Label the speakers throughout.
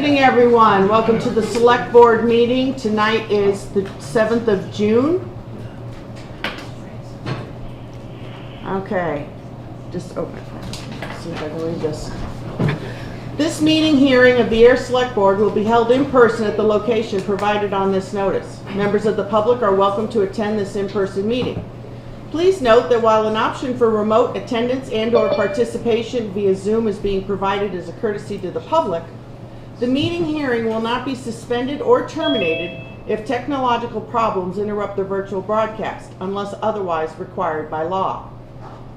Speaker 1: evening, everyone. Welcome to the Select Board meeting. Tonight is the 7th of June. Okay, just open it. See if I can read this. This meeting hearing of the Ayer Select Board will be held in person at the location provided on this notice. Members of the public are welcome to attend this in-person meeting. Please note that while an option for remote attendance and/or participation via Zoom is being provided as a courtesy to the public, the meeting hearing will not be suspended or terminated if technological problems interrupt the virtual broadcast, unless otherwise required by law.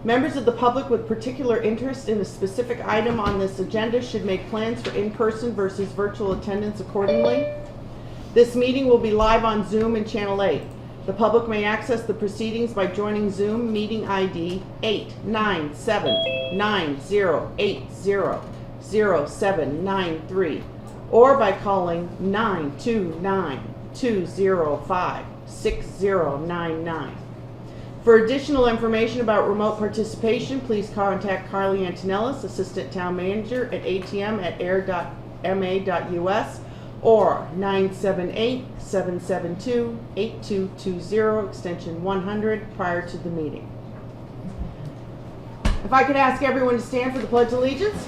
Speaker 1: Members of the public with particular interest in a specific item on this agenda should make plans for in-person versus virtual attendance accordingly. This meeting will be live on Zoom and Channel 8. The public may access the proceedings by joining Zoom meeting ID 897-9080-0793 or by calling 929-205-6099. For additional information about remote participation, please contact Carly Antonellis, Assistant Town Manager at atm@ayer.ma.us or 978-772-8220, extension 100, prior to the meeting. If I could ask everyone to stand for the Pledge of Allegiance.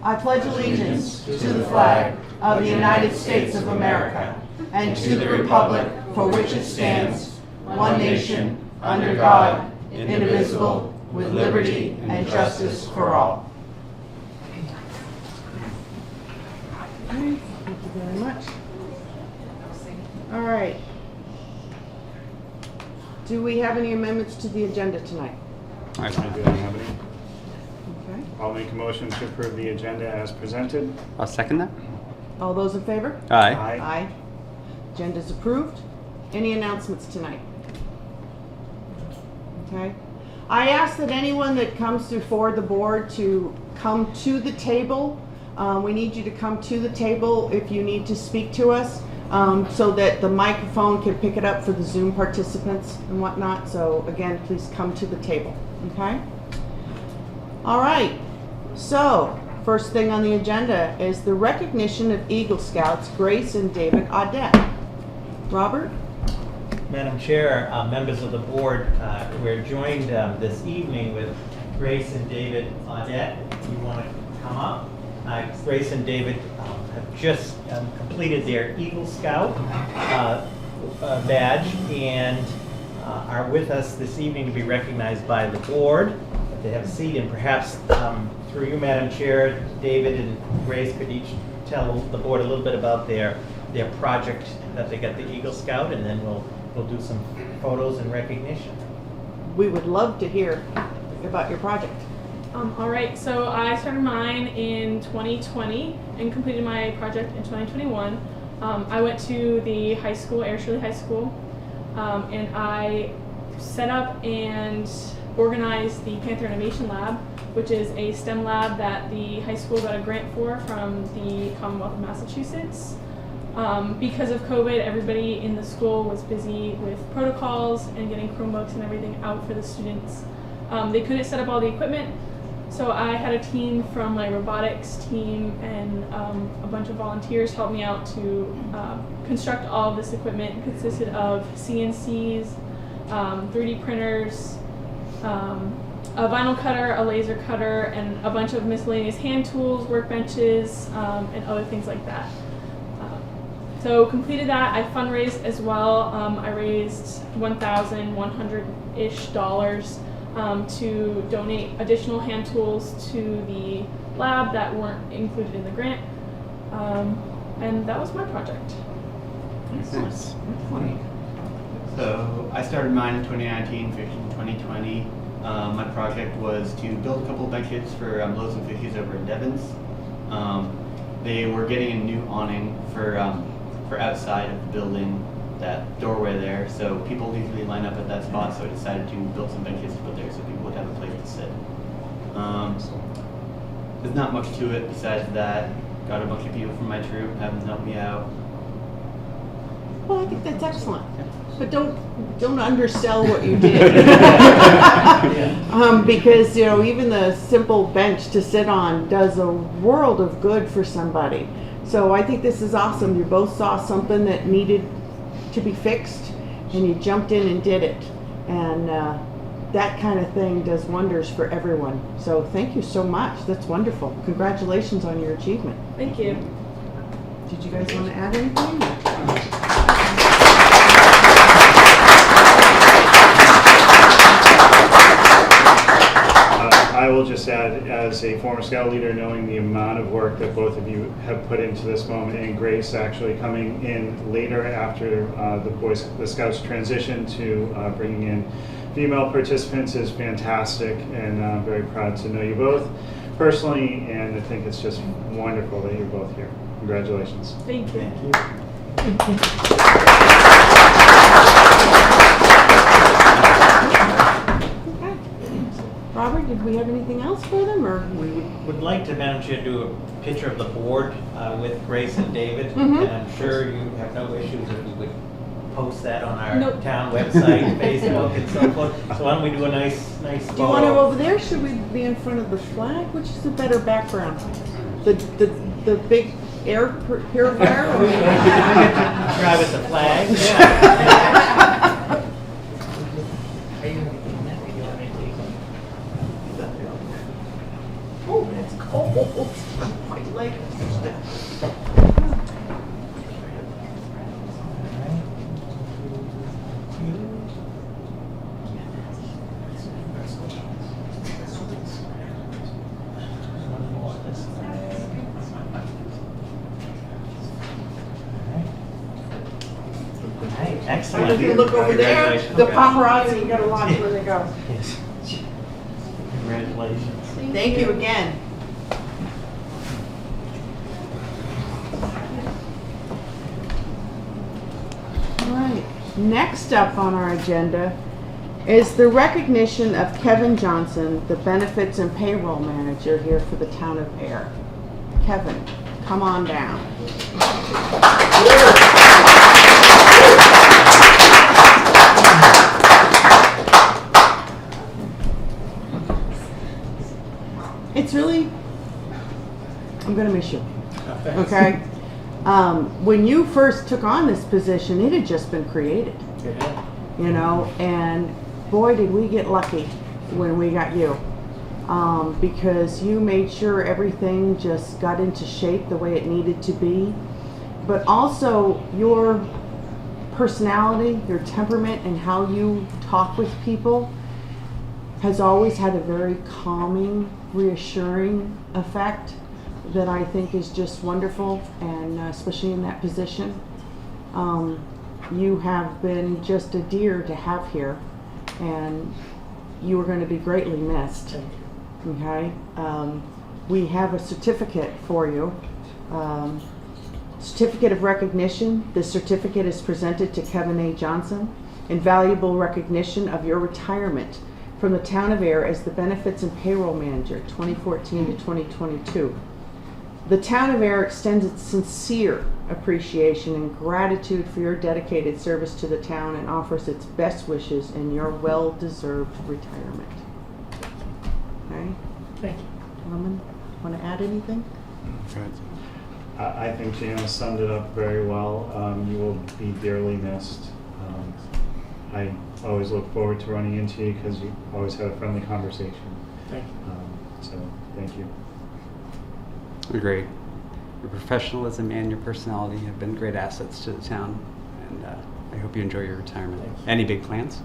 Speaker 1: I pledge allegiance to the flag of the United States of America and to the republic for which it stands, one nation, under God, indivisible, with liberty and justice for all. Thank you very much. All right. Do we have any amendments to the agenda tonight?
Speaker 2: I don't have any.
Speaker 1: Okay.
Speaker 2: I'll make a motion to approve the agenda as presented.
Speaker 3: I'll second that.
Speaker 1: All those in favor?
Speaker 3: Aye.
Speaker 1: Aye. Agenda's approved. Any announcements tonight? Okay. I ask that anyone that comes before the board to come to the table. We need you to come to the table if you need to speak to us, so that the microphone can pick it up for the Zoom participants and whatnot. So again, please come to the table, okay? All right, so first thing on the agenda is the recognition of Eagle Scouts Grace and David Audette. Robert?
Speaker 4: Madam Chair, members of the board, we're joined this evening with Grace and David Audette. If you want to come up. Grace and David have just completed their Eagle Scout badge and are with us this evening to be recognized by the board. They have a seat, and perhaps through you, Madam Chair, David and Grace could each tell the board a little bit about their project that they got the Eagle Scout, and then we'll do some photos and recognition.
Speaker 1: We would love to hear about your project.
Speaker 5: All right, so I started mine in 2020 and completed my project in 2021. I went to the high school, Ayer High School, and I set up and organized the Panther Innovation Lab, which is a STEM lab that the high school got a grant for from the Commonwealth of Massachusetts. Because of COVID, everybody in the school was busy with protocols and getting Chromebooks and everything out for the students. They couldn't set up all the equipment, so I had a team from my robotics team and a bunch of volunteers help me out to construct all of this equipment. It consisted of CNCs, 3D printers, a vinyl cutter, a laser cutter, and a bunch of miscellaneous hand tools, workbenches, and other things like that. So completed that. I fundraised as well. I raised $1,100-ish to donate additional hand tools to the lab that weren't included in the grant. And that was my project.
Speaker 3: Nice.
Speaker 6: So I started mine in 2019, finished in 2020. My project was to build a couple of benches for Loaves and Fishies over in Devon's. They were getting a new awning for outside of the building, that doorway there, so people usually line up at that spot, so I decided to build some benches to put there so people would have a place to sit. There's not much to it besides that. Got a bunch of people from my troop having help me out.
Speaker 1: Well, I think that's excellent. But don't undersell what you did. Because, you know, even the simple bench to sit on does a world of good for somebody. So I think this is awesome. You both saw something that needed to be fixed and you jumped in and did it. And that kind of thing does wonders for everyone. So thank you so much. That's wonderful. Congratulations on your achievement.
Speaker 5: Thank you.
Speaker 1: Did you guys want to add anything?
Speaker 2: I will just add, as a former Scout leader, knowing the amount of work that both of you have put into this moment, and Grace actually coming in later after the Scouts transition to bringing in female participants is fantastic, and I'm very proud to know you both personally, and I think it's just wonderful that you're both here. Congratulations.
Speaker 5: Thank you.
Speaker 1: Robert, did we have anything else for them, or?
Speaker 4: We would like to, Madam Chair, do a picture of the board with Grace and David,
Speaker 1: Mhm.
Speaker 4: and I'm sure you have no issues if we would post that on our
Speaker 5: Nope.
Speaker 4: town website, Facebook, and so forth. So why don't we do a nice
Speaker 1: Do you want to
Speaker 4: photo?
Speaker 1: over there? Should we be in front of the flag? Which is a better background? The big air purifier?
Speaker 4: We get to try with the flag. Yeah.
Speaker 1: Oh, that's cold. My leg.
Speaker 4: Excellent.
Speaker 1: If you look over there,
Speaker 4: Congratulations.
Speaker 1: the paparazzi, you gotta watch where they go.
Speaker 4: Yes. Congratulations.
Speaker 1: Thank you again. All right, next up on our agenda is the recognition of Kevin Johnson, the Benefits and Payroll Manager here for the town of Ayer. Kevin, come on down. It's really, I'm gonna miss you, okay? When you first took on this position, it had just been created, you know, and boy, did we get lucky when we got you. Because you made sure everything just got into shape the way it needed to be. But also your personality, your temperament, and how you talk with people has always had a very calming, reassuring effect that I think is just wonderful, and especially in that position. You have been just a dear to have here, and you are going to be greatly missed. Okay? We have a certificate for you. Certificate of recognition. This certificate is presented to Kevin A. Johnson in valuable recognition of your retirement from the town of Ayer as the Benefits and Payroll Manager, 2014 to 2022. The town of Ayer extends its sincere appreciation and gratitude for your dedicated service to the town and offers its best wishes in your well-deserved retirement. Okay?
Speaker 4: Thank you.
Speaker 1: Gentlemen, want to add anything?
Speaker 2: I think Janice summed it up very well. You will be dearly missed. I always look forward to running into you because you always have a friendly conversation.
Speaker 4: Thank you.
Speaker 2: So thank you.
Speaker 3: Agree. Your professionalism and your personality have been great assets to the town, and I hope you enjoy your retirement.
Speaker 4: Thanks.
Speaker 3: Any big plans?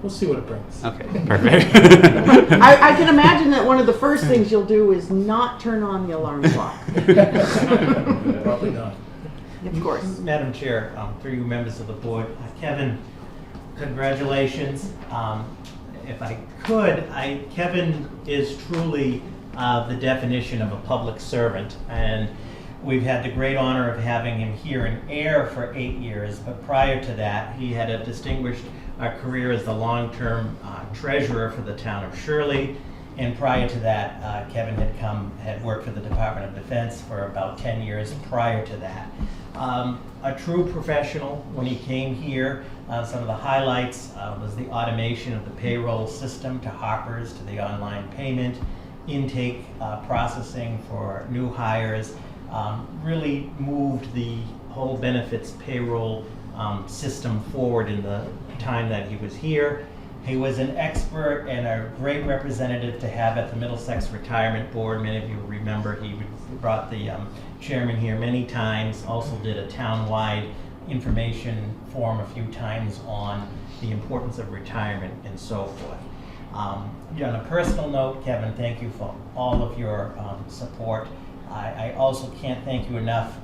Speaker 7: We'll see what it brings.
Speaker 3: Okay, perfect.
Speaker 1: I can imagine that one of the first things you'll do is not turn on the alarm clock.
Speaker 7: Probably not.
Speaker 1: Of course.
Speaker 4: Madam Chair, through you members of the board, Kevin, congratulations. If I could, Kevin is truly the definition of a public servant, and we've had the great honor of having him here in Ayer for 8 years, but prior to that, he had a distinguished career as the long-term treasurer for the town of Shirley, and prior to that, Kevin had worked for the Department of Defense for about 10 years prior to that. a true professional when he came here. Some of the highlights was the automation of the payroll system to Hoppers, to the online payment, intake processing for new hires, really moved the whole benefits payroll system forward in the time that he was here. He was an expert and a great representative to have at the Middlesex Retirement Board. Many of you remember he brought the chairman here many times, also did a town-wide information forum a few times on the importance of retirement and so forth. On a personal note, Kevin, thank you for all of your support. I also can't thank you enough.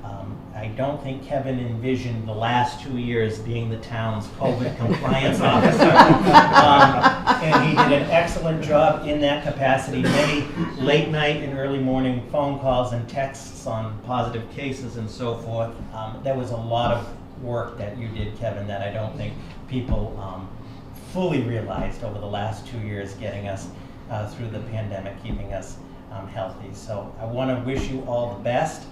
Speaker 4: I don't think Kevin envisioned the last 2 years being the town's COVID compliance officer. And he did an excellent job in that capacity. Many late night and early morning phone calls and texts on positive cases and so forth. There was a lot of work that you did, Kevin, that I don't think people fully realized over the last 2 years, getting us through the pandemic, keeping us healthy. So I want to wish you all the best.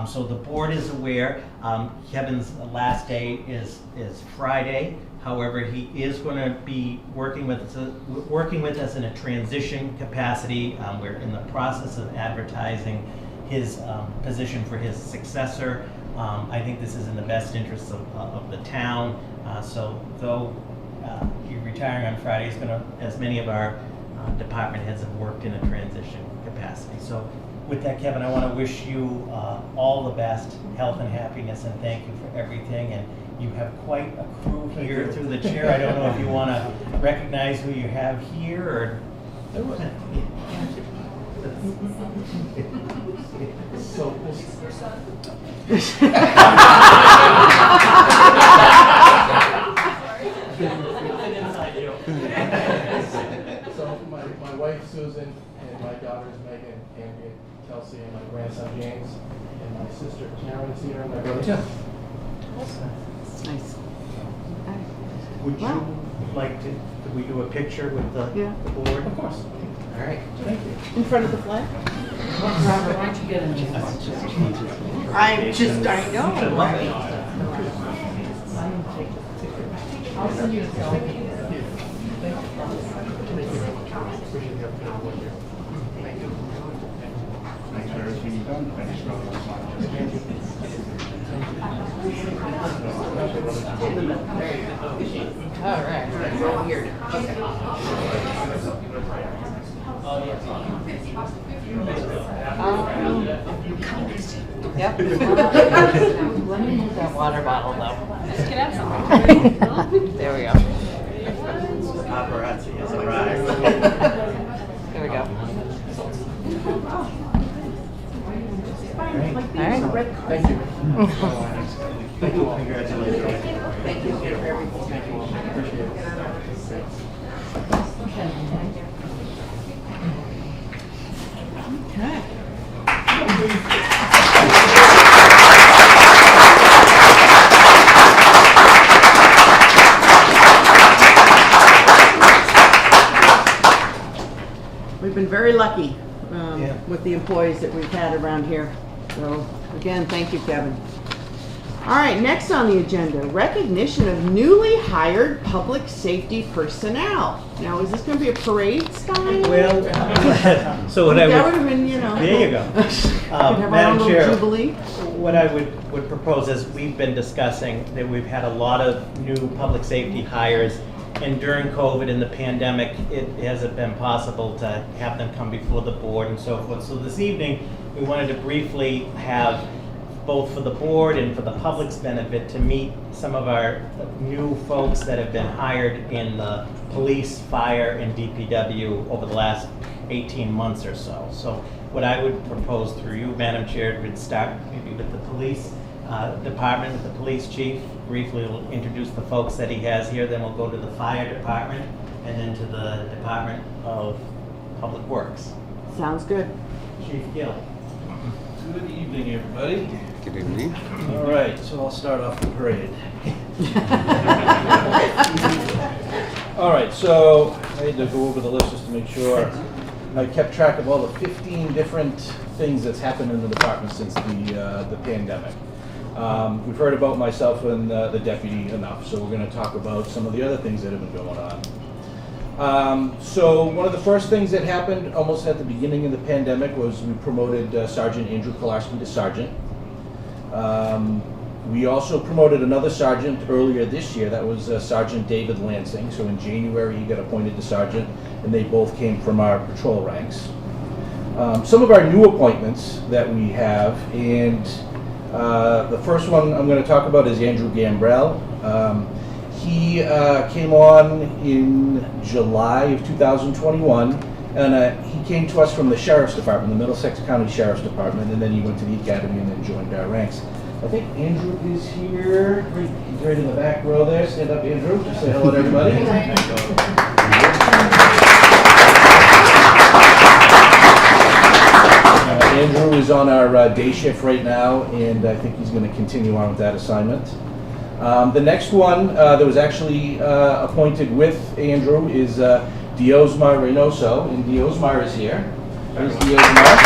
Speaker 4: So the board is aware, Kevin's last day is Friday. However, he is going to be working with us in a transition capacity. We're in the process of advertising his position for his successor. I think this is in the best interests of the town. So though he's retiring on Friday, he's going to, as many of our department heads have worked in a transition capacity. So with that, Kevin, I want to wish you all the best, health and happiness, and thank you for everything. And you have quite a crew here through the chair. I don't know if you want to recognize who you have here, or...
Speaker 7: So my wife Susan and my daughters Megan, Andrea, Kelsey, and my grandson James, and my sister Karen is here, and my brother Tim.
Speaker 1: Nice.
Speaker 4: Would
Speaker 1: Wow.
Speaker 4: you like to, could we do a picture with the board?
Speaker 7: Of course.
Speaker 4: All right.
Speaker 7: Thank you.
Speaker 1: In front of the flag?
Speaker 8: Robert, why don't you get in there?
Speaker 1: I know.
Speaker 8: I'll send you a selfie.
Speaker 7: Appreciate the opportunity to work here. Thank you.
Speaker 2: Thanks for everything you've done. Thanks for all the
Speaker 8: All right, we're over here. Yep. Let me move that water bottle though.
Speaker 5: Just get out some.
Speaker 8: There we go.
Speaker 4: Paparazzi has arrived.
Speaker 8: There we go.
Speaker 4: All
Speaker 8: All right.
Speaker 7: Thank you.
Speaker 4: Thank you. Congratulations.
Speaker 8: Thank you for everything.
Speaker 7: Thank you. Appreciate it.
Speaker 8: Okay.
Speaker 1: We've been very lucky
Speaker 4: Yeah.
Speaker 1: with the employees that we've had around here. So again, thank you, Kevin. All right, next on the agenda, recognition of newly hired public safety personnel. Now, is this going to be a parade style?
Speaker 4: Well, so what I
Speaker 1: That
Speaker 4: would...
Speaker 1: would have been, you know.
Speaker 4: There you go.
Speaker 1: We'd have our own
Speaker 4: Madam
Speaker 1: little
Speaker 4: Chair,
Speaker 1: jubilee.
Speaker 4: what I would propose is, we've been discussing that we've had a lot of new public safety hires, and during COVID and the pandemic, it hasn't been possible to have them come before the board and so forth. So this evening, we wanted to briefly have, both for the board and for the public's benefit, to meet some of our new folks that have been hired in the police, fire, and DPW over the last 18 months or so. So what I would propose through you, Madam Chair, would start maybe with the police department, with the police chief. Briefly, we'll introduce the folks that he has here, then we'll go to the fire department, and then to the Department of Public Works.
Speaker 1: Sounds good.
Speaker 4: Chief Gill.
Speaker 9: Good evening, everybody.
Speaker 3: Good evening.
Speaker 9: All right, so I'll start off the parade. All right, so I had to go over the list just to make sure I kept track of all the 15 different things that's happened in the department since the pandemic. We've heard about myself and the deputy enough, so we're going to talk about some of the other things that have been going on. So one of the first things that happened almost at the beginning of the pandemic was we promoted Sergeant Andrew Kolarski to sergeant. We also promoted another sergeant earlier this year. That was Sergeant David Lansing. So in January he got appointed to sergeant, and they both came from our patrol ranks. Some of our new appointments that we have, and the first one I'm going to talk about is Andrew Gambrell. He came on in July of 2021, and he came to us from the Sheriff's Department, the Middlesex County Sheriff's Department, and then he went to the academy and then joined our ranks. I think Andrew is here, he's right in the back row there. Stand up, Andrew, just say hello to everybody. Andrew is on our day shift right now, and I think he's going to continue on with that assignment. The next one that was actually appointed with Andrew is Diosmar Reynoso, and Diosmar is here. There's Diosmar.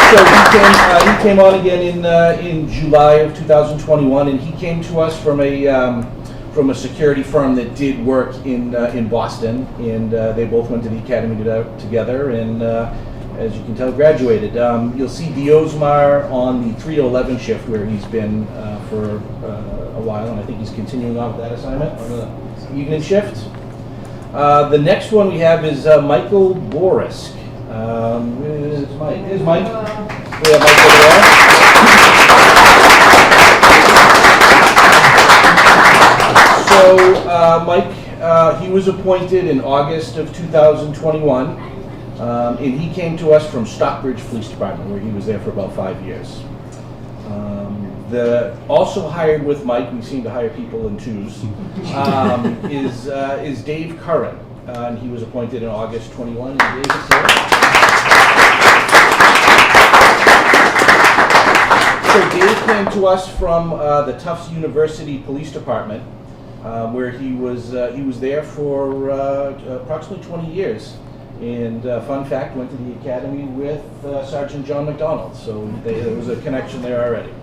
Speaker 9: So he came on again in July of 2021, and he came to us from a security firm that did work in Boston, and they both went to the academy together, and as you can tell, graduated. You'll see Diosmar on the 311 shift where he's been for a while, and I think he's continuing on with that assignment on the evening shift. The next one we have is Michael Borisk. Where's Mike? Here's Mike. We have Mike over there. So Mike, he was appointed in August of 2021, and he came to us from Stockbridge Police Department, where he was there for about 5 years. Also hired with Mike, we seem to hire people in twos, is Dave Curran. And he was appointed in August 21. And Dave is there. So Dave came to us from the Tufts University Police Department, where he was there for approximately 20 years. And fun fact, went to the academy with Sergeant John McDonald. So there was a connection there already.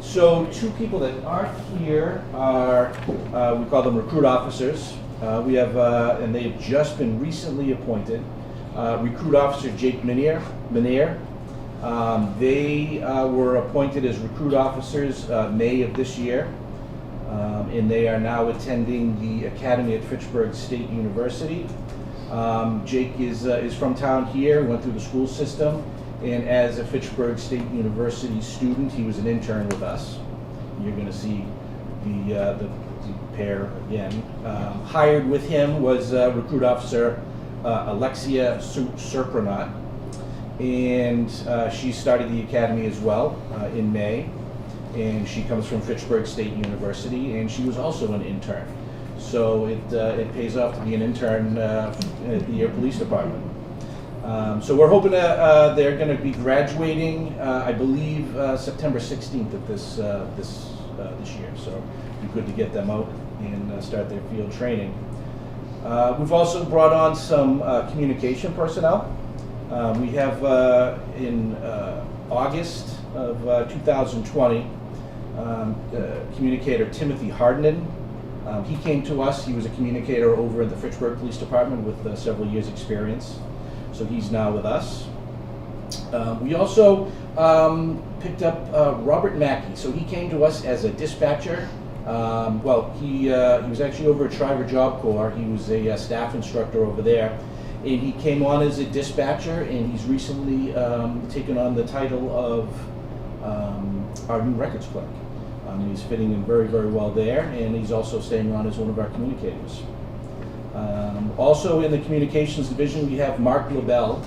Speaker 9: So two people that aren't here are, we call them recruit officers. We have, and they've just been recently appointed, Recruit Officer Jake Minier. They were appointed as recruit officers May of this year, and they are now attending the academy at Fitchburg State University. Jake is from town here, went through the school system, and as a Fitchburg State University student, he was an intern with us. You're going to see the pair again. Hired with him was recruit officer Alexia Serpronat, and she started the academy as well in May, and she comes from Fitchburg State University, and she was also an intern. So it pays off to be an intern at the Ayer Police Department. So we're hoping that they're going to be graduating, I believe, September 16th of this year. So it'd be good to get them out and start their field training. We've also brought on some communication personnel. We have in August of 2020, communicator Timothy Hardinen. He came to us. He was a communicator over at the Fitchburg Police Department with several years' experience. So he's now with us. We also picked up Robert Mackey. So he came to us as a dispatcher. He was actually over at Shriver Job Corps. He was a staff instructor over there. And he came on as a dispatcher, and he's recently taken on the title of our new records clerk. He's fitting in very, very well there, and he's also staying on as one of our communicators. Also in the communications division, we have Mark LaBelle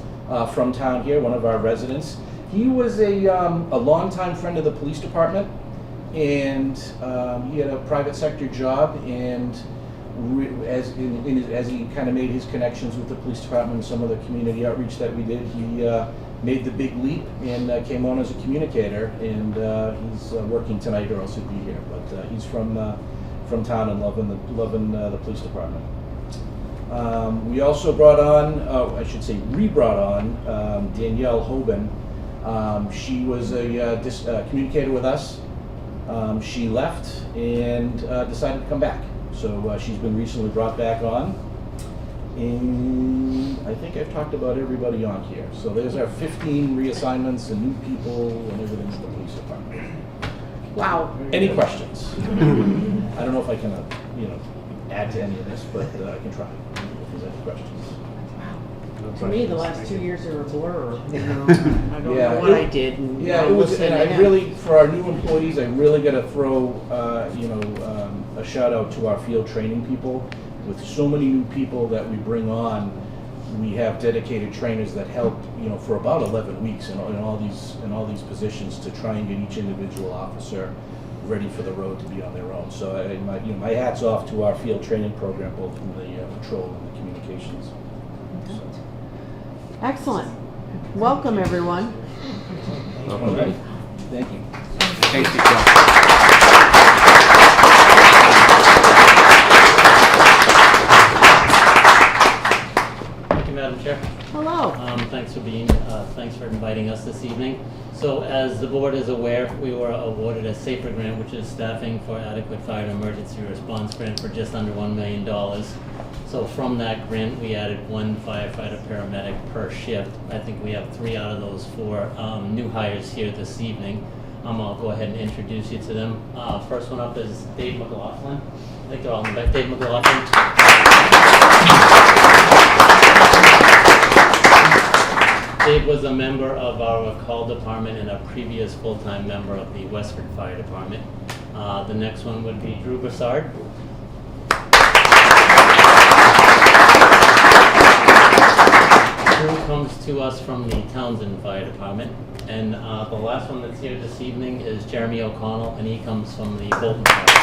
Speaker 9: from town here, one of our residents. He was a longtime friend of the police department, and he had a private sector job, and as he kind of made his connections with the police department and some of the community outreach that we did, he made the big leap and came on as a communicator, and he's working tonight or else he'd be here. But he's from town and loving the police department. We also brought on, I should say re-brought on, Danielle Hoban. She was a communicator with us. She left and decided to come back. So she's been recently brought back on. And I think I've talked about everybody on here. So there's our 15 reassignments and new people and everything in the police department.
Speaker 1: Wow.
Speaker 9: Any questions? I don't know if I can, add to any of this, but I can try if there's any questions.
Speaker 1: To me, the last 2 years are a blur, I don't know what I did. And
Speaker 9: Yeah, it was, and I really, for our new employees, I really gotta throw, a shout out to our field training people. With so many new people that we bring on, we have dedicated trainers that help, for about 11 weeks in all these positions to try and get each individual officer ready for the road to be on their own. So my hat's off to our field training program, both from the patrol and the communications. So.
Speaker 1: Excellent. Welcome, everyone.
Speaker 9: All right. Thank you.
Speaker 3: Thank you, Joe.
Speaker 10: Thank you, Madam Chair.
Speaker 1: Hello.
Speaker 10: Thanks for inviting us this evening. So as the board is aware, we were awarded a SAFER grant, which is Staffing for Adequate Fire and Emergency Response grant for just under $1 million. So from that grant, we added 1 firefighter paramedic per shift. I think we have 3 out of those 4 new hires here this evening. I'll go ahead and introduce you to them. First one up is Dave McLaughlin. I think they're all in the back. Dave McLaughlin. Dave was a member of our call department and a previous full-time member of the Westford Fire Department. The next one would be Drew Broussard. Drew comes to us from the Townsend Fire Department. And the last one that's here this evening is Jeremy O'Connell, and he comes from the Bolton Fire Department.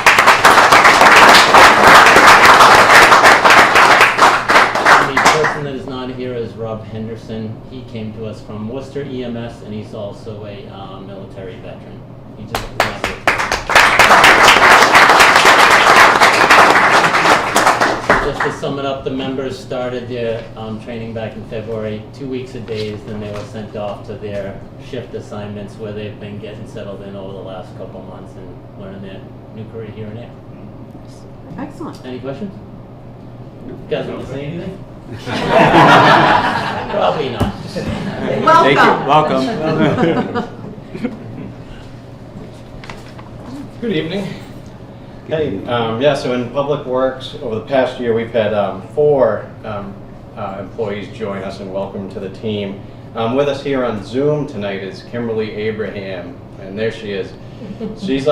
Speaker 10: The person that is not here is Rob Henderson. He came to us from Worcester EMS, and he's also a military veteran. He just graduated. Just to sum it up, the members started their training back in February, 2 weeks a days, then they were sent off to their shift assignments where they've been getting settled in over the last couple months and learning their new career here and there.
Speaker 1: Excellent.
Speaker 10: Any questions? You guys want to say anything? Probably not.
Speaker 1: Welcome.
Speaker 3: Thank you. Welcome.
Speaker 11: Good evening. Hey, so in Public Works, over the past year, we've had 4 employees join us, and welcome to the team. With us here on Zoom tonight is Kimberly Abraham, and there she is. She's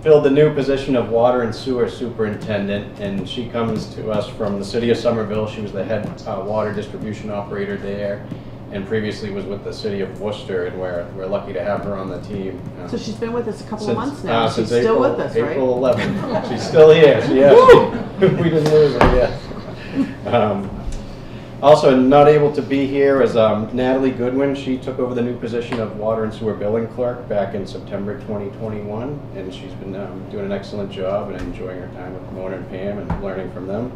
Speaker 11: filled the new position of Water and Sewer Superintendent, and she comes to us from the city of Somerville. She was the head water distribution operator there, and previously was with the city of Worcester, and we're lucky to have her on the team.
Speaker 1: So she's been with us a couple of months now.
Speaker 11: Since
Speaker 1: She's still with us, right?
Speaker 11: April 11th. She's still here. We didn't lose her yet. Also not able to be here is Natalie Goodwin. She took over the new position of Water and Sewer Billing Clerk back in September 2021, and she's been doing an excellent job and enjoying her time with Mona and Pam and learning from them.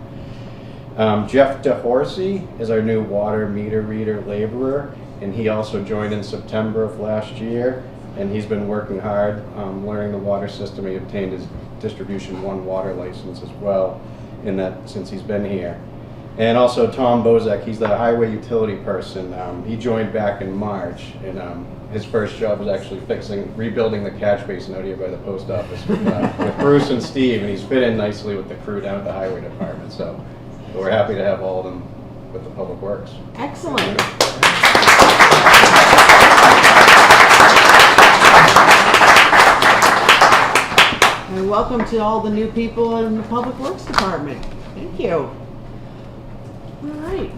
Speaker 11: Jeff DeHorsey is our new water meter reader laborer, and he also joined in September of last year, and he's been working hard learning the water system. He obtained his Distribution 1 water license as well in that since he's been here. And also Tom Bozek, he's the highway utility person. He joined back in March, and his first job was actually rebuilding the catch basin out here by the post office with Bruce and Steve, and he's fit in nicely with the crew down at the highway department. So we're happy to have all of them with the Public Works.
Speaker 1: Excellent. And welcome to all the new people in the Public Works Department. Thank you. All right.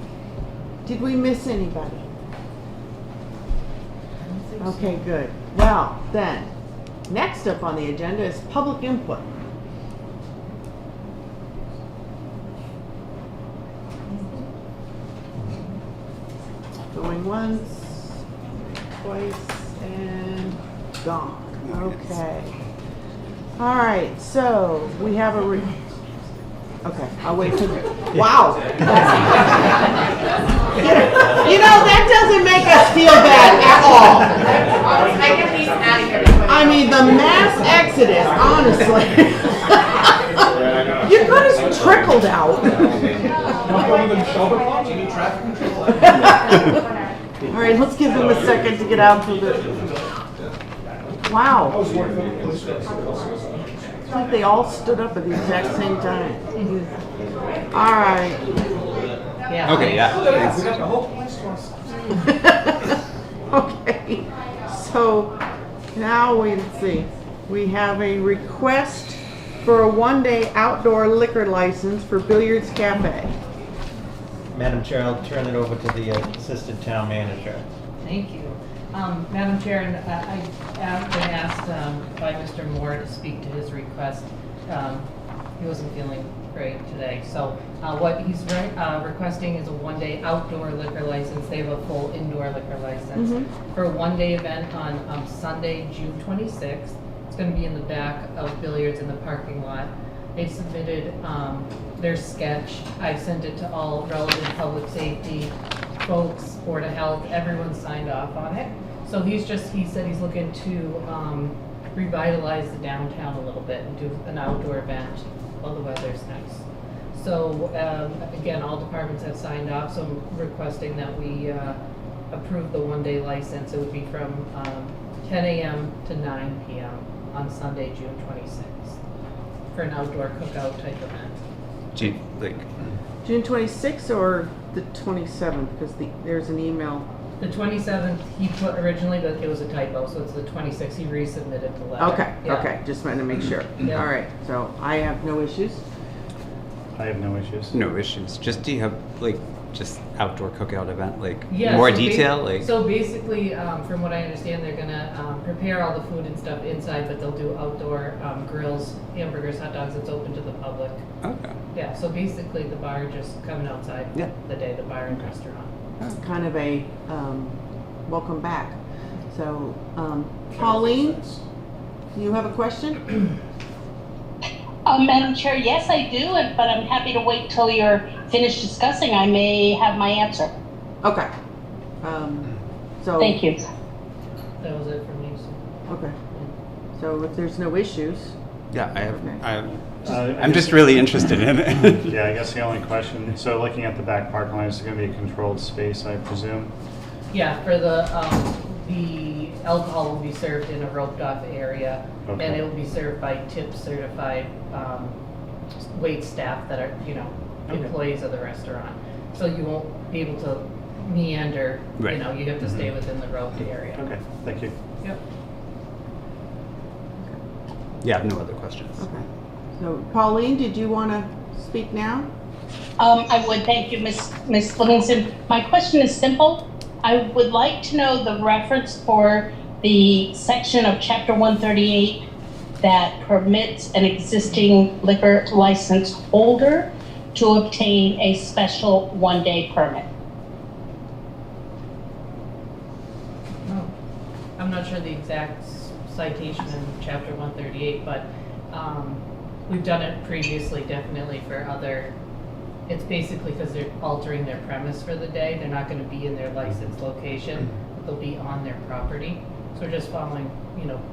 Speaker 1: Did we miss anybody? Okay, good. Well, then, next up on the agenda is public input. Going once, twice, and gone. Okay. All right, so we have okay, I'll wait for Wow. You know, that doesn't make us feel bad at all.
Speaker 8: I get these out of here.
Speaker 1: I mean, the mass exodus, honestly. You could have trickled out. All right, let's give them a second to get out to the. Wow. It's like they all stood up at the exact same time. All right.
Speaker 8: Yeah.
Speaker 3: Okay, yeah. Thanks.
Speaker 1: Okay, so now let's see. We have a request for a one-day outdoor liquor license for Billiards Cafe.
Speaker 4: Madam Chair, I'll turn it over to the Assistant Town Manager.
Speaker 8: Thank you. Madam Chair, and I've been asked by Mr. Moore to speak to his request. He wasn't feeling great today. So what he's requesting is a one-day outdoor liquor license. They have a full indoor liquor license for a one-day event on Sunday, June 26th. It's going to be in the back of Billiards in the parking lot. They submitted their sketch. I sent it to all relevant public safety folks, Board of Health, everyone signed off on it. So he said he's looking to revitalize the downtown a little bit and do an outdoor event while the weather's nice. So again, all departments have signed off, so I'm requesting that we approve the one-day license. It would be from 10 a.m. to 9 p.m. on Sunday, June 26th for an outdoor cookout type event.
Speaker 1: June 26th or the 27th? Because there's an email.
Speaker 8: The 27th, he put originally, but it was a typo, so it's the 26th. He resubmitted the letter.
Speaker 1: Okay,
Speaker 8: Yeah.
Speaker 1: okay, just wanted to make sure.
Speaker 8: Yeah.
Speaker 1: All right, so I have no issues.
Speaker 2: I have no issues.
Speaker 3: No issues. Just do you have just outdoor cookout event,
Speaker 8: Yeah,
Speaker 3: more
Speaker 8: so
Speaker 3: detail?
Speaker 8: So basically, from what I understand, they're gonna prepare all the food and stuff inside, but they'll do outdoor grills, hamburgers, hot dogs. It's open to the public.
Speaker 3: Okay.
Speaker 8: Yeah, so basically the bar just coming outside
Speaker 3: Yeah.
Speaker 8: the day, the bar and restaurant.
Speaker 1: Kind of a welcome back. So, Pauline, you have a question?
Speaker 12: Madam Chair, yes, I do, but I'm happy to wait till you're finished discussing. I may have my answer.
Speaker 1: Okay. So.
Speaker 12: Thank you.
Speaker 8: That was it for me. So.
Speaker 1: Okay. So if there's no issues.
Speaker 3: Yeah,
Speaker 2: I
Speaker 3: I'm just really interested in it.
Speaker 2: Yeah, I guess the only question, so looking at the back parking lot, is it going to be a controlled space, I presume?
Speaker 8: Yeah, for the alcohol will be served in a roped off area,
Speaker 2: Okay.
Speaker 8: and it will be served by tip certified wait staff that are,
Speaker 2: Okay.
Speaker 8: employees of the restaurant. So you won't be able to meander,
Speaker 3: Right.
Speaker 8: you have to stay within the roped area.
Speaker 2: Okay, thank you.
Speaker 8: Yep.
Speaker 3: Yeah, I have no other questions.
Speaker 1: Okay. So Pauline, did you want to speak now?
Speaker 12: I would, thank you, Ms. Livingston. My question is simple. I would like to know the reference for the section of Chapter 138 that permits an existing liquor license holder to obtain a special one-day permit.
Speaker 8: Oh, I'm not sure the exact citation in Chapter 138, but we've done it previously, definitely for other. It's basically because they're altering their premise for the day. They're not going to be in their licensed location. They'll be on their property. So we're just following,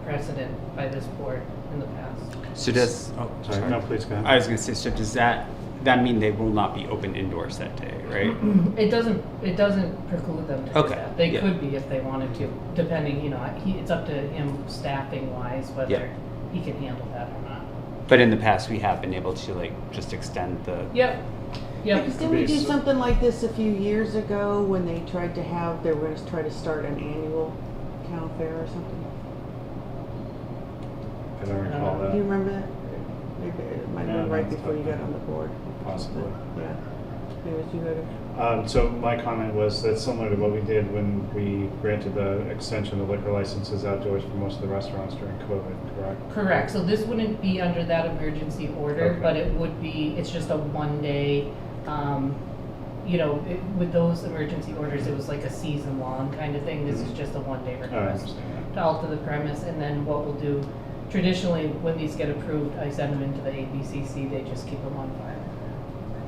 Speaker 8: precedent by this board in the past.
Speaker 3: So does,
Speaker 2: Sorry, no, please go ahead.
Speaker 3: I was going to say, so does that mean they will not be open indoors that day, right?
Speaker 8: It doesn't preclude them to do
Speaker 3: Okay,
Speaker 8: that. They
Speaker 3: yeah.
Speaker 8: could be if they wanted to, depending, it's up to him staffing wise, whether
Speaker 3: Yeah.
Speaker 8: he can handle that or not.
Speaker 3: But in the past, we have been able to just extend the.
Speaker 8: Yep. Yep.
Speaker 1: Because didn't we do something like this a few years ago when they tried to they were going to try to start an annual town fair or something?
Speaker 2: I don't recall
Speaker 1: Do you
Speaker 2: that,
Speaker 1: remember that? Maybe it might have
Speaker 2: No,
Speaker 1: been right
Speaker 2: that's
Speaker 1: before you
Speaker 2: okay.
Speaker 1: got on the board.
Speaker 2: possibly.
Speaker 1: Yeah. Anyways, you go to.
Speaker 2: So my comment was that's similar to what we did when we granted the extension of liquor licenses outdoors for most of the restaurants during COVID, correct?
Speaker 8: Correct. So this wouldn't be under that emergency order,
Speaker 2: Okay.
Speaker 8: but it would be, it's just a one day, with those emergency orders, it was like a season long kind of thing. This is just a one day
Speaker 2: I
Speaker 8: request
Speaker 2: understand
Speaker 8: to alter the premise. And then what we'll do, traditionally, when these get approved, I send them into the ABCC, they just keep them on file.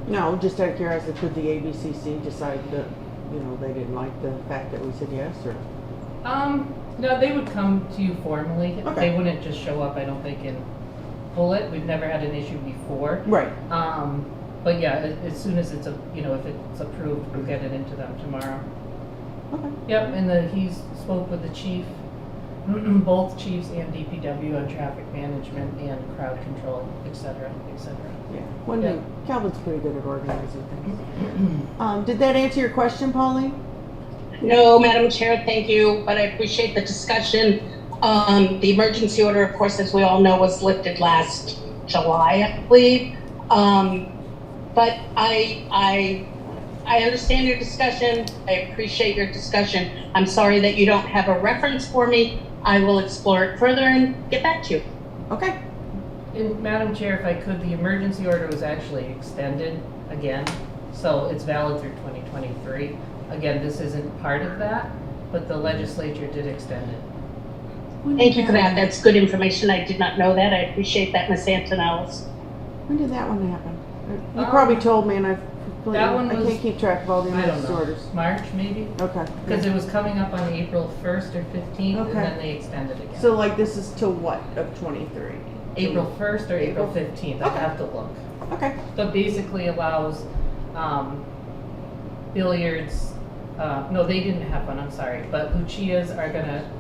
Speaker 1: No, just out of curiosity, could the ABCC decide that, you know, they didn't like the fact that we said yes, or?
Speaker 8: No, they would come to you formally.
Speaker 1: Okay.
Speaker 8: They wouldn't just show up, I don't think, and pull it. We've never had an issue before.
Speaker 1: Right.
Speaker 8: But yeah, as soon as it's, you know, if it's approved, we'll get it into them tomorrow.
Speaker 1: Okay.
Speaker 8: Yep, and he spoke with the chief, both chiefs and DPW on traffic management and crowd control, et cetera, et cetera.
Speaker 1: Yeah. Wendy,
Speaker 8: Yeah.
Speaker 1: Calvin's pretty good at organizing things. Did that answer your question, Pauline?
Speaker 12: No, Madam Chair, thank you, but I appreciate the discussion. The emergency order, of course, as we all know, was lifted last July, I believe. But I understand your discussion. I appreciate your discussion. I'm sorry that you don't have a reference for me. I will explore it further and get back to you.
Speaker 1: Okay.
Speaker 8: And Madam Chair, if I could, the emergency order was actually extended again, so it's valid through 2023. Again, this isn't part of that, but the legislature did extend it.
Speaker 12: Thank you for that. That's good information. I did not know that. I appreciate that, Ms. Antonellis.
Speaker 1: When did that one happen? You probably told me, and I
Speaker 8: was-
Speaker 1: can't keep track of all the
Speaker 8: I don't
Speaker 1: emergency
Speaker 8: know,
Speaker 1: orders.
Speaker 8: March maybe?
Speaker 1: Okay.
Speaker 8: Because it was coming up on April 1st or 15th, and
Speaker 1: Okay.
Speaker 8: then they extended again.
Speaker 1: So like this is till what of 23?
Speaker 8: April 1st or April
Speaker 1: April-
Speaker 8: 15th, I
Speaker 1: Okay.
Speaker 8: have to look.
Speaker 1: Okay.
Speaker 8: So it basically allows billiards, no, they didn't have one, I'm sorry, but Lucia's are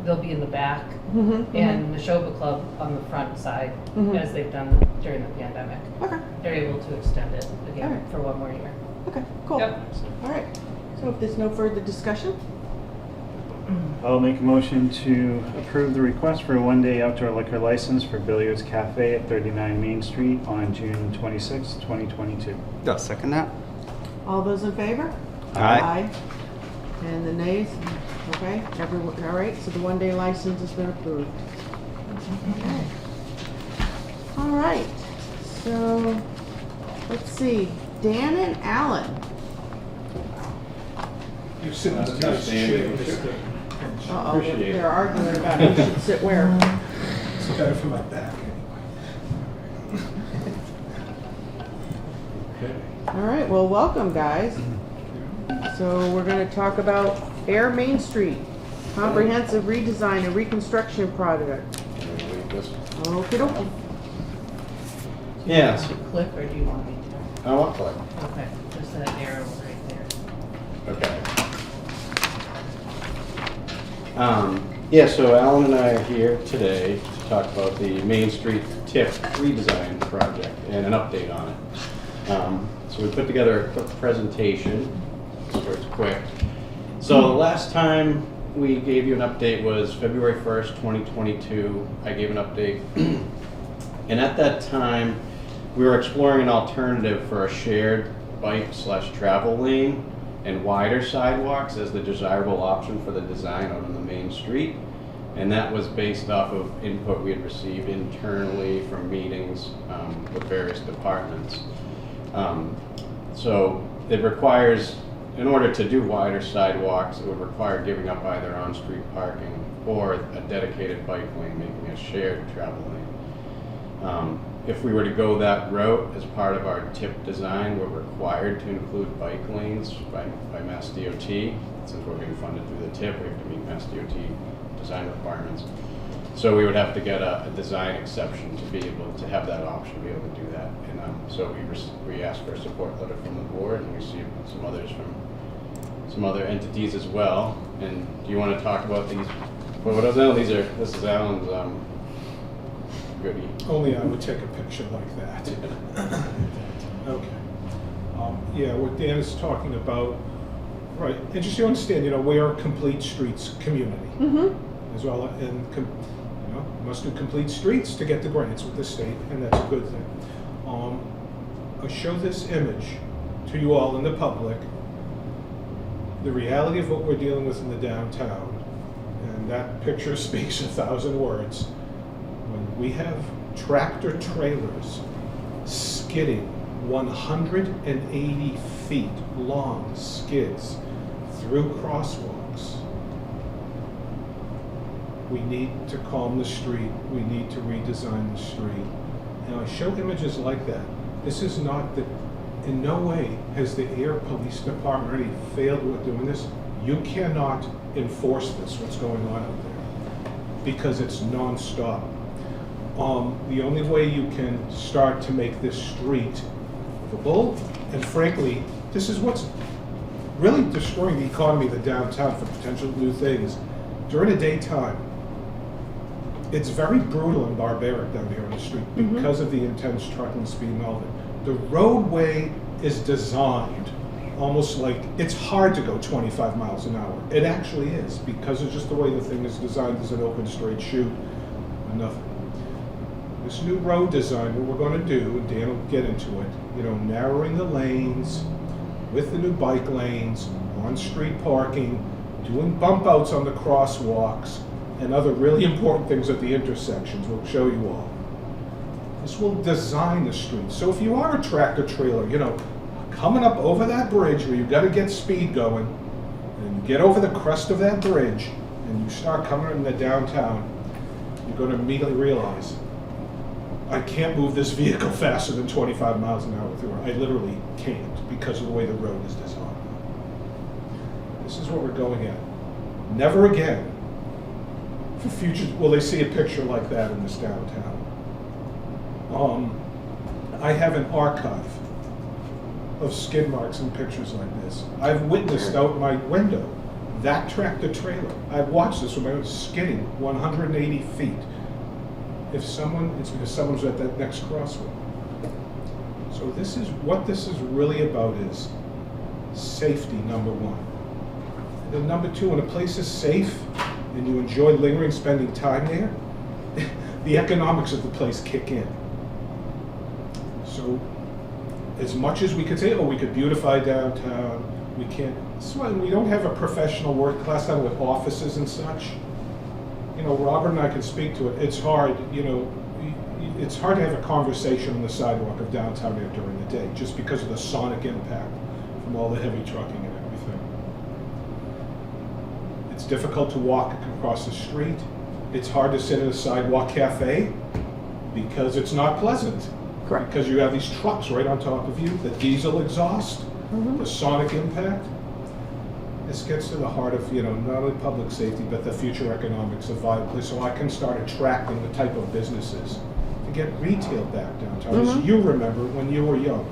Speaker 8: they'll be in the back,
Speaker 1: Mm-hmm.
Speaker 8: and the Neshoba Club on the front side,
Speaker 1: Mhm.
Speaker 8: as they've done during the pandemic.
Speaker 1: Okay.
Speaker 8: They're able to extend it again
Speaker 1: Alright.
Speaker 8: for one more year.
Speaker 1: Okay. Cool.
Speaker 8: Yep.
Speaker 1: All right. So if there's no further discussion,
Speaker 2: I'll make a motion to approve the request for a one-day outdoor liquor license for Billiards Cafe at 39 Main Street on June 26, 2022.
Speaker 3: I'll second that.
Speaker 1: all those in favor?
Speaker 3: Aye.
Speaker 1: And the nays? Okay. Everyone. All right. So the one-day license has been approved. Okay. All right. So let's see. Dan and Alan.
Speaker 13: You sit in the nice chair, Mr.
Speaker 1: Uh-oh, they're arguing about who should sit where.
Speaker 13: It's better for my back anyway. Okay.
Speaker 1: All right, well, welcome, guys. So we're going to talk about Ayer Main Street, comprehensive redesign and reconstruction project. Okie dokie.
Speaker 11: Yes,
Speaker 8: Click, or do you want me to?
Speaker 11: I want to play.
Speaker 8: Okay, just that arrow right there.
Speaker 11: Okay. Yeah, so Alan and I are here today to talk about the Main Street TIP redesign project and an update on it. So we put together a quick presentation, so it's quick. So the last time we gave you an update was February 1st, 2022. I gave an update. And at that time, we were exploring an alternative for a shared bike/travel lane and wider sidewalks as the desirable option for the design on the main street. And that was based off of input we had received internally from meetings with various departments. So it requires, in order to do wider sidewalks, it would require giving up either on-street parking or a dedicated bike lane, making a shared travel lane. If we were to go that route as part of our TIP design, we're required to include bike lanes by Mass DOT. Since we're being funded through the TIP, we have to meet Mass DOT design requirements. So we would have to get a design exception to be able to have that option, to be able to do that. And so we asked for a support letter from the board, and we received some others from some other entities as well. And do you want to talk about these? Well, what else? No, this is Alan's goodie.
Speaker 13: Only I would take a picture like that. Okay. Yeah, what Dan is talking about, right, and just so you understand, we are a complete streets community.
Speaker 1: Mm-hmm.
Speaker 13: As well, and must do complete streets to get the grants with the state, and that's a good thing. I show this image to you all in the public, the reality of what we're dealing with in the downtown, and that picture speaks 1,000 words. When we have tractor trailers skidding 180 feet long skids through crosswalks, we need to calm the street, we need to redesign the street. And I show images like that. This is not the in no way has the Ayer Police Department already failed with doing this. You cannot enforce this, what's going on out there, because it's nonstop. The only way you can start to make this street livable, and frankly, this is what's really destroying the economy of the downtown for potential new things. During the daytime, it's very brutal and barbaric down here on the street because of the intense trucking speed and all that. The roadway is designed almost like it's hard to go 25 miles an hour. It actually is, because it's just the way the thing is designed as an open straight chute and nothing. This new road design, what we're going to do, and Dan will get into it, you know, narrowing the lanes with the new bike lanes, on-street parking, doing bump outs on the crosswalks, and other really important things at the intersections. We'll show you all. This will design the street. So if you are a tractor trailer, you know, coming up over that bridge where you got to get speed going, and you get over the crest of that bridge, and you start coming in the downtown, you're going to immediately realize, I can't move this vehicle faster than 25 miles an hour through it. I literally can't because of the way the road is designed. This is what we're going at. Never again for future will they see a picture like that in this downtown. I have an archive of skid marks and pictures like this. I've witnessed out my window that tractor trailer. I've watched this when I was skidding 180 feet. If someone, it's because someone's at that next crosswalk. So this is what this is really about, is safety, number one. And then number two, when a place is safe and you enjoy lingering, spending time there, the economics of the place kick in. So as much as we could say, oh, we could beautify downtown, we can't. That's why we don't have a professional work class down with offices and such. You know, Robert and I can speak to it. It's hard, you know, it's hard to have a conversation on the sidewalk of downtown there during the day, just because of the sonic impact from all the heavy trucking and everything. It's difficult to walk across the street. It's hard to sit at a sidewalk cafe because it's not pleasant.
Speaker 1: Correct.
Speaker 13: Because you have these trucks right on top of you, the diesel exhaust, the sonic impact. This gets to the heart of, you know, not only public safety, but the future economics of vital place. So I can start attracting the type of businesses to get retail back downtown, as you remember when you were young.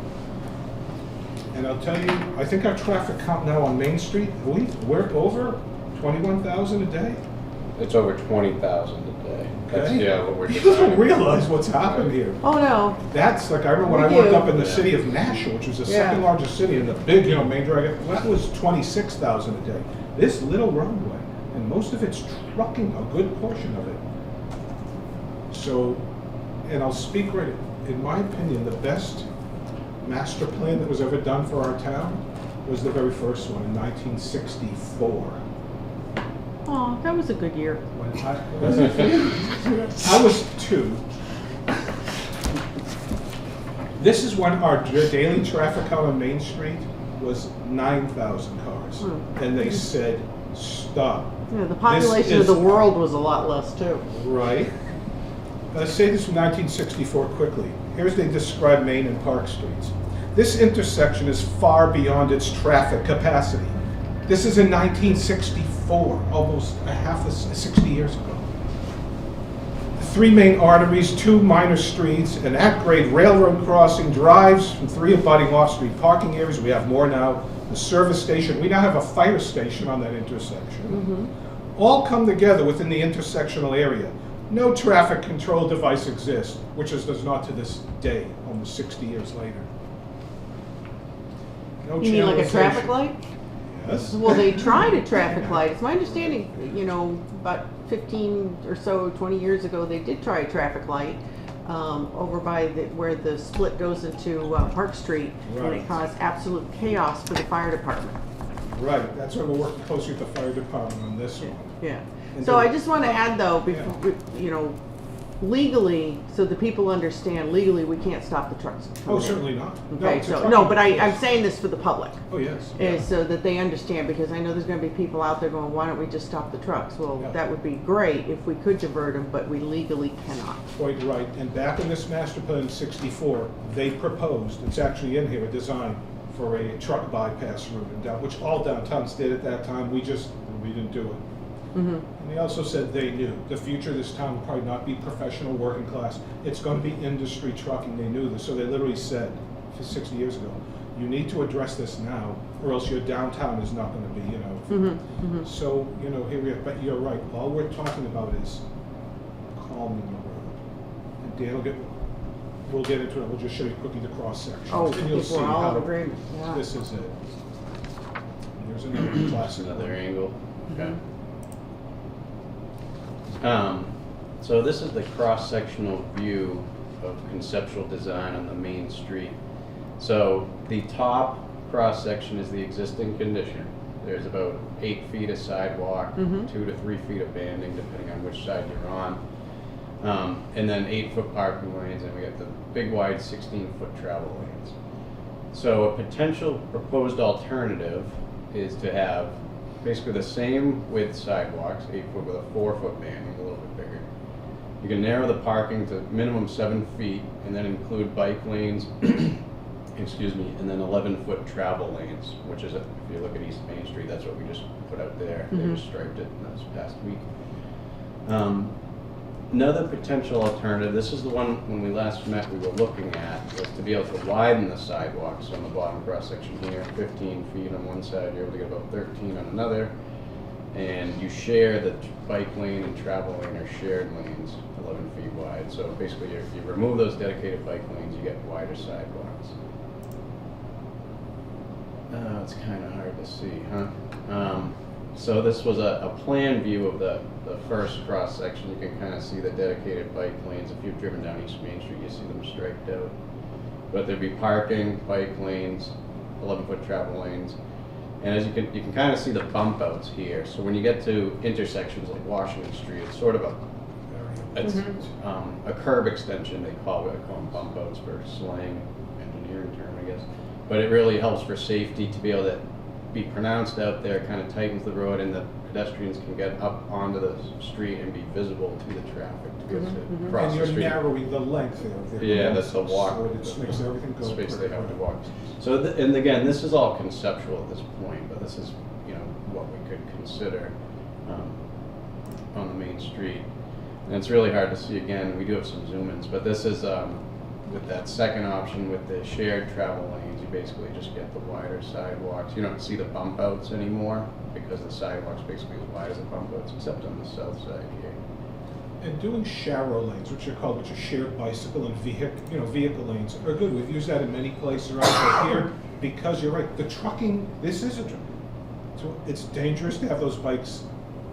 Speaker 13: And I'll tell you, I think our traffic count now on Main Street, we're over 21,000 a day.
Speaker 11: It's over 20,000 a day. That's,
Speaker 13: Okay.
Speaker 11: yeah, what we're
Speaker 13: You don't
Speaker 11: designing.
Speaker 13: realize what's happened here.
Speaker 1: Oh, no.
Speaker 13: That's like, I remember when I
Speaker 1: We
Speaker 13: worked
Speaker 1: do.
Speaker 13: up in the city of Nashua, which was the second largest city in the big, you know, main drag, that was 26,000 a day. This little roadway, and most of it's trucking, a good portion of it. So, and I'll speak right, in my opinion, the best master plan that was ever done for our town was the very first one in 1964.
Speaker 1: Oh, that was a good year.
Speaker 13: When I was 2. This is when our daily traffic count on Main Street was 9,000 cars. And they said, stop.
Speaker 1: Yeah, the population of the world was a lot less too.
Speaker 13: Right. Let's say this from 1964 quickly. Here's they describe Main and Park Streets. This intersection is far beyond its traffic capacity. This is in 1964, almost 60 years ago. 3 main arteries, 2 minor streets, an at-grade railroad crossing, drives from 3 abutting off-street parking areas. We have more now. The service station. We now have a fire station on that intersection. All come together within the intersectional area. No traffic control device exists, which does not to this day, almost 60 years later. No
Speaker 1: You mean like a
Speaker 13: channelization.
Speaker 1: traffic light?
Speaker 13: Yes.
Speaker 1: Well, they tried a traffic light. It's my understanding, you know, about 15 or so, 20 years ago, they did try a traffic light over by where the split goes into Park Street, and
Speaker 13: Right.
Speaker 1: it caused absolute chaos for the fire department.
Speaker 13: Right, that's why we're working closely with the fire department on this one.
Speaker 1: Yeah.
Speaker 13: And
Speaker 1: So
Speaker 13: the-
Speaker 1: I just want to add though, before, you know, legally, so the people understand, legally, we can't stop the trucks.
Speaker 13: Oh,
Speaker 1: coming in.
Speaker 13: certainly not. No,
Speaker 1: Okay,
Speaker 13: it's a
Speaker 1: so,
Speaker 13: trucking
Speaker 1: no, but I'm
Speaker 13: place.
Speaker 1: saying this for the public.
Speaker 13: Oh, yes.
Speaker 1: Is so that they understand, because I know there's gonna be people out there going, why don't we just stop the trucks? Well,
Speaker 13: Yeah.
Speaker 1: that would be great if we could divert them, but we legally cannot.
Speaker 13: Quite right. And back in this master plan in '64, they proposed, it's actually in here, a design for a truck bypass route and down, which all downtowns did at that time. We didn't do it.
Speaker 1: Mm-hmm.
Speaker 13: And they also said they knew the future of this town will probably not be professional working class. It's going to be industry trucking. They knew this. So they literally said 60 years ago, you need to address this now or else your downtown is not going to be, So, here we are. But you're right. All we're talking about is calming the road. And Dan we'll get into it. We'll just show you quickly the cross section.
Speaker 1: Oh,
Speaker 13: and you'll
Speaker 1: if
Speaker 13: see
Speaker 1: we're all
Speaker 13: how
Speaker 1: in agreement, yeah.
Speaker 13: this is it. Here's another classic.
Speaker 11: Another angle.
Speaker 1: Mm-hmm.
Speaker 11: Okay. So this is the cross-sectional view of conceptual design on the main street. So the top cross-section is the existing condition. There's about 8 feet of sidewalk, 2 to 3 feet of banding, depending on which side you're on. And then 8-foot parking lanes, and we got the big wide 16-foot travel lanes. So a potential proposed alternative is to have basically the same width sidewalks, 8 foot with a 4-foot banding, a little bit bigger. You can narrow the parking to minimum 7 feet and then include bike lanes, excuse me, and then 11-foot travel lanes, which is, if you look at East Main Street, that's what we just put out there. They just striped it this past week. Another potential alternative, this is the one when we last met we were looking at, was to be able to widen the sidewalks on the bottom cross section here, 15 feet on one side, you're able to get about 13 on another. And you share the bike lane and travel lane are shared lanes, 11 feet wide. So basically, if you remove those dedicated bike lanes, you get wider sidewalks. It's kind of hard to see, huh? So this was a plan view of the first cross section. You can kind of see the dedicated bike lanes. If you've driven down East Main Street, you see them striped out. But there'd be parking, bike lanes, 11-foot travel lanes. And as you can kind of see the bump outs here. So when you get to intersections like Washington Street, it's sort of a curb extension. They call them bump outs for slang engineering term, I guess. But it really helps for safety to be able to be pronounced out there, kind of tightens the road, and the pedestrians can get up onto the street and be visible to the traffic to be able to cross
Speaker 13: And
Speaker 11: the
Speaker 13: you're
Speaker 11: street.
Speaker 13: narrowing the length there.
Speaker 11: Yeah, that's the walk.
Speaker 13: So it just makes everything go.
Speaker 11: Space they
Speaker 13: pretty
Speaker 11: have to
Speaker 13: well.
Speaker 11: walk. So, and again, this is all conceptual at this point, but this is, what we could consider on the main street. And it's really hard to see again. We do have some zoom-ins, but this is with that second option with the shared travel lanes. You basically just get the wider sidewalks. You don't see the bump outs anymore because the sidewalk's basically as wide as the bump outs, except on the south side here.
Speaker 13: And doing sharrow lanes, which are shared bicycle and vehicle lanes, are good. We've used that in many places around here because you're right. The trucking, this is a truck. So it's dangerous to have those bikes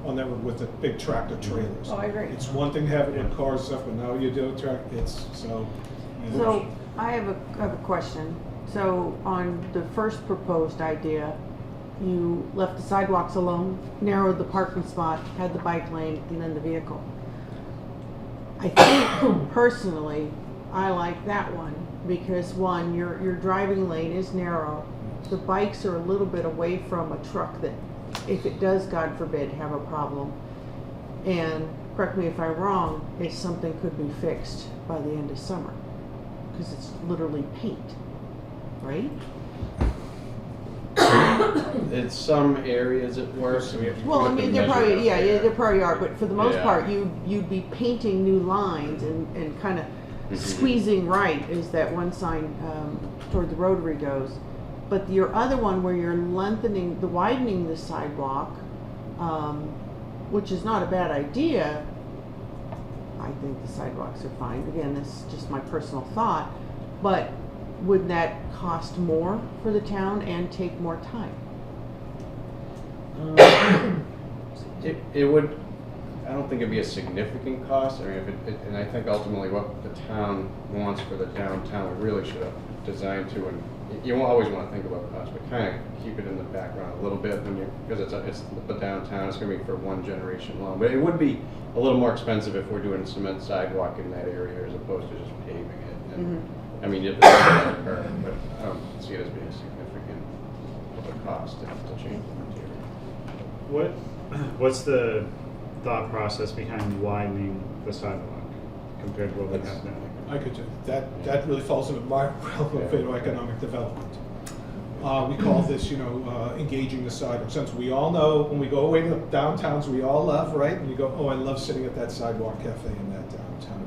Speaker 13: on there with the big tractor trailers.
Speaker 1: Oh, I agree.
Speaker 13: It's one thing to have it in cars and stuff, but now you do track. It's so.
Speaker 1: So I have a question. So on the first proposed idea, you left the sidewalks alone, narrowed the parking spot, had the bike lane, and then the vehicle. I think personally, I like that one because one, your driving lane is narrow. The bikes are a little bit away from a truck that, if it does, God forbid, have a problem. And correct me if I'm wrong, if something could be fixed by the end of summer, because it's literally paint, right?
Speaker 11: In some areas it works. So we have to
Speaker 1: Well, I
Speaker 11: have to
Speaker 1: mean, there
Speaker 11: measure
Speaker 1: probably,
Speaker 11: out
Speaker 1: yeah,
Speaker 11: there.
Speaker 1: there probably are, but for the most
Speaker 11: Yeah.
Speaker 1: part, you'd be painting new lines and kind of squeezing right as that one sign toward the Rotary goes. But your other one where you're widening the sidewalk, which is not a bad idea, I think the sidewalks are fine. Again, this is just my personal thought, but would that cost more for the town and take more time?
Speaker 11: It would, I don't think it'd be a significant cost. I mean, and I think ultimately what the town wants for the downtown, we really should have designed to and you won't always want to think about cost, but kind of keep it in the background a little bit when you, because it's the downtown, it's going to be for one generation long. But it would be a little more expensive if we're doing a cement sidewalk in that area as opposed to just paving it. And, I mean, it's a curve, but I don't see it as being significant of a cost to change the material.
Speaker 2: What's the thought process behind widening the sidewalk compared to what we have now?
Speaker 13: I could do that really falls into my realm of economic development. We call this, engaging the sidewalk. Since we all know when we go away to downtowns, we all love, right? And you go, oh, I love sitting at that sidewalk cafe in that downtown.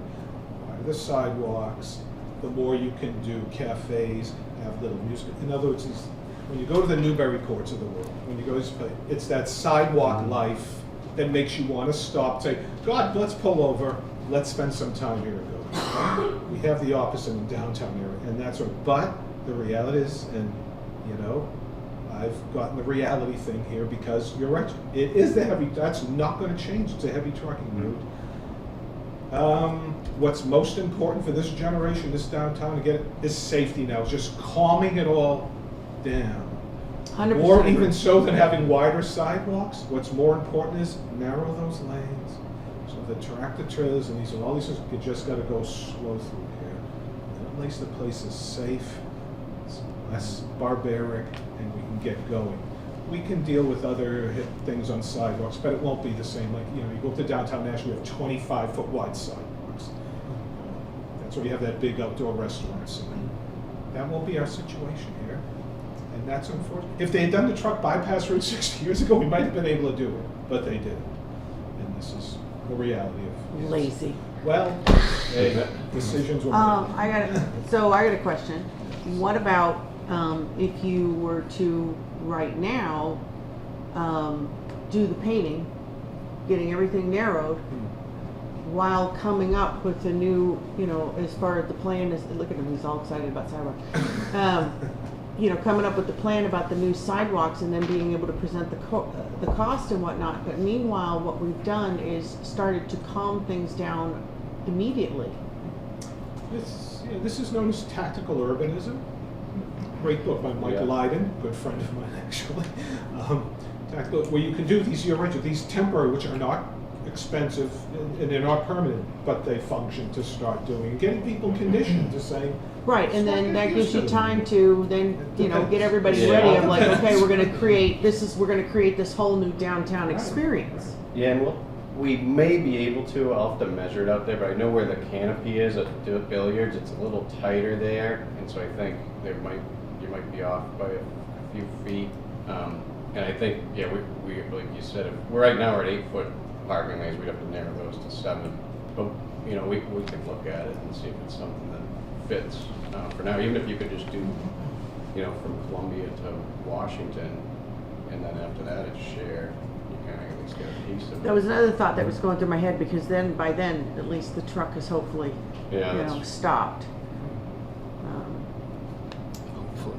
Speaker 13: The sidewalks, the more you can do cafes, have little music. In other words, when you go to the Newburyports of the world, when you go to this place, it's that sidewalk life that makes you want to stop, say, God, let's pull over, let's spend some time here and go. We have the opposite in downtown area, and that's right. But the reality is, and I've gotten the reality thing here because you're right. It is the heavy. That's not going to change. It's a heavy trucking route. What's most important for this generation, this downtown, to get is safety now. Just calming it all down.
Speaker 1: 100%.
Speaker 13: More even so than having wider sidewalks. What's more important is narrow those lanes. So the tractor trailers and all these things, you just got to go slow through here. And at least the place is safe, it's less barbaric, and we can get going. We can deal with other things on sidewalks, but it won't be the same. Like, you go to downtown Nashville, you have 25-foot wide sidewalks. That's where you have that big outdoor restaurant sign. That won't be our situation here. And that's unfortunate. If they had done the truck bypass route 60 years ago, we might have been able to do it, but they didn't. And this is the reality of
Speaker 1: Lazy.
Speaker 13: Well, hey, decisions were made.
Speaker 1: I got a question. What about if you were to right now do the painting, getting everything narrowed, while coming up with a new, as far as the plan is, look at him, he's all excited about sidewalk. Coming up with the plan about the new sidewalks and then being able to present the cost and whatnot. But meanwhile, what we've done is started to calm things down immediately.
Speaker 13: This is known as tactical urbanism. Great book by Mike Lydon, good friend of mine actually. Tactical, where you can do these temporary, which are not expensive and they're not permanent, but they function to start doing, getting people conditioned to say.
Speaker 1: Right, and then that gives you time to then, get everybody ready of like, okay, we're gonna create this whole new downtown experience.
Speaker 11: Yeah, and we may be able to, I'll have to measure it out there, but I know where the canopy is at the billiards, it's a little tighter there, and so I think you might be off by a few feet. And I think, we like you said, right now we're at 8-foot parking lanes, we'd have to narrow those to 7. But, we could look at it and see if it's something that fits for now. Even if you could just do, from Columbia to Washington, and then after that it's shared, you kind of at least get a piece of it.
Speaker 1: That was another thought that was going through my head because by then, at least the truck is hopefully, stopped.
Speaker 3: Hopefully.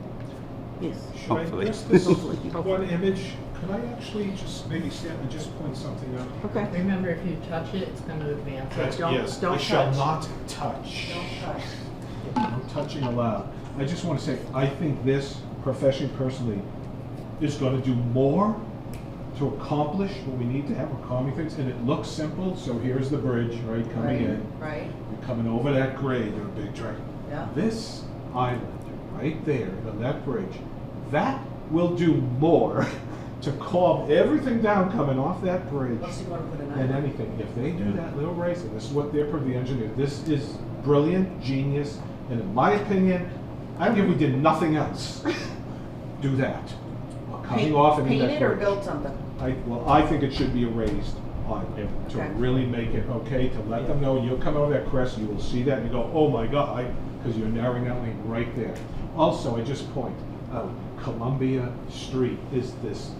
Speaker 1: Yes.
Speaker 13: Should I
Speaker 3: Hopefully.
Speaker 13: address this
Speaker 1: Hopefully.
Speaker 13: one image? Could I actually just maybe stand and just point something out?
Speaker 1: Okay.
Speaker 8: Remember, if you touch it, it's going to advance.
Speaker 1: Don't
Speaker 13: I shall
Speaker 1: touch.
Speaker 13: not touch.
Speaker 1: Don't touch.
Speaker 13: No touching allowed. I just want to say, I think this profession personally is going to do more to accomplish what we need to have with calming things, and it looks simple. So here's the bridge, right, coming in.
Speaker 8: Right.
Speaker 13: You're coming over that grade or a big track.
Speaker 8: Yeah.
Speaker 13: This island right there on that bridge, that will do more to calm everything down coming off that bridge than anything. If they do that little race, and this is what they're for the engineer, this is brilliant, genius, and in my opinion, I don't care if we did nothing else. Do that. Coming off and in that
Speaker 1: Paint it or
Speaker 13: bridge.
Speaker 1: build something?
Speaker 13: I think it should be a raised island to
Speaker 1: Okay.
Speaker 13: really make it okay, to let them know you'll come over that crest, you will see that, and you go, oh my God, because you're narrowing that lane right there. Also, I just point out, Columbia Street is this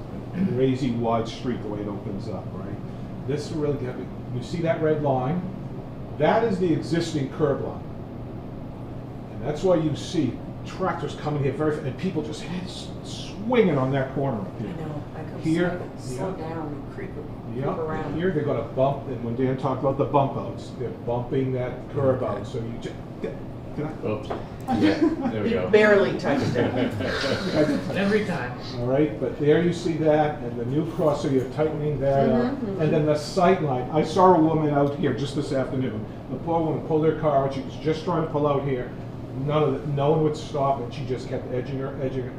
Speaker 13: crazy wide street, the way it opens up, right? This will really get me. You see that red line? That is the existing curb line. And that's why you see tractors coming here and people just swinging on that corner up here.
Speaker 1: I know. I come
Speaker 13: Here,
Speaker 1: slow down and creep around.
Speaker 13: Here they're gonna bump, and when Dan talked about the bump outs, they're bumping that curb out, so Did I?
Speaker 11: Oops. Yeah, there we
Speaker 1: You
Speaker 11: go.
Speaker 1: barely touched it.
Speaker 8: Every time.
Speaker 13: All right, but there you see that, and the new crossing, you're tightening that up. And then the sight line, I saw a woman out here just this afternoon. The poor woman pulled her car out, she was just trying to pull out here. No one would stop, and she just kept edging her,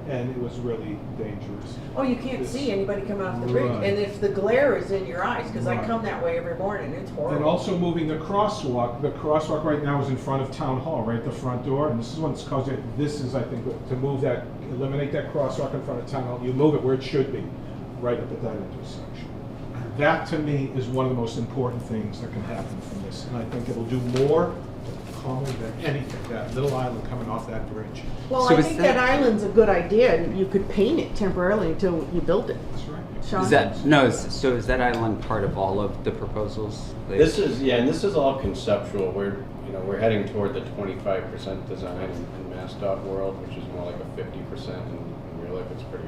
Speaker 13: and it was really dangerous.
Speaker 1: Oh, you can't see anybody coming off the bridge,
Speaker 13: Right.
Speaker 1: and if the glare is in your eyes, because I
Speaker 13: Right.
Speaker 1: come that way every morning, it's
Speaker 13: And
Speaker 1: horrible.
Speaker 13: also moving the crosswalk right now is in front of Town Hall, right at the front door, and this is when it's caused, this is, I think, to move that, eliminate that crosswalk in front of Town Hall, you move it where it should be, right up at that intersection. That, to me, is one of the most important things that can happen from this, and I think it'll do more calming than anything, that little island coming off that bridge.
Speaker 1: Well,
Speaker 3: So
Speaker 1: I
Speaker 3: is
Speaker 1: think
Speaker 3: that-
Speaker 1: that island's a good idea, and you could paint it temporarily until you built it.
Speaker 13: That's right.
Speaker 1: Sean?
Speaker 3: So is that island part of all of the proposals? Like-
Speaker 11: This is, yeah, and this is all conceptual. We're heading toward the 25% design in MassDOT world, which is more like a 50%, and in real life it's pretty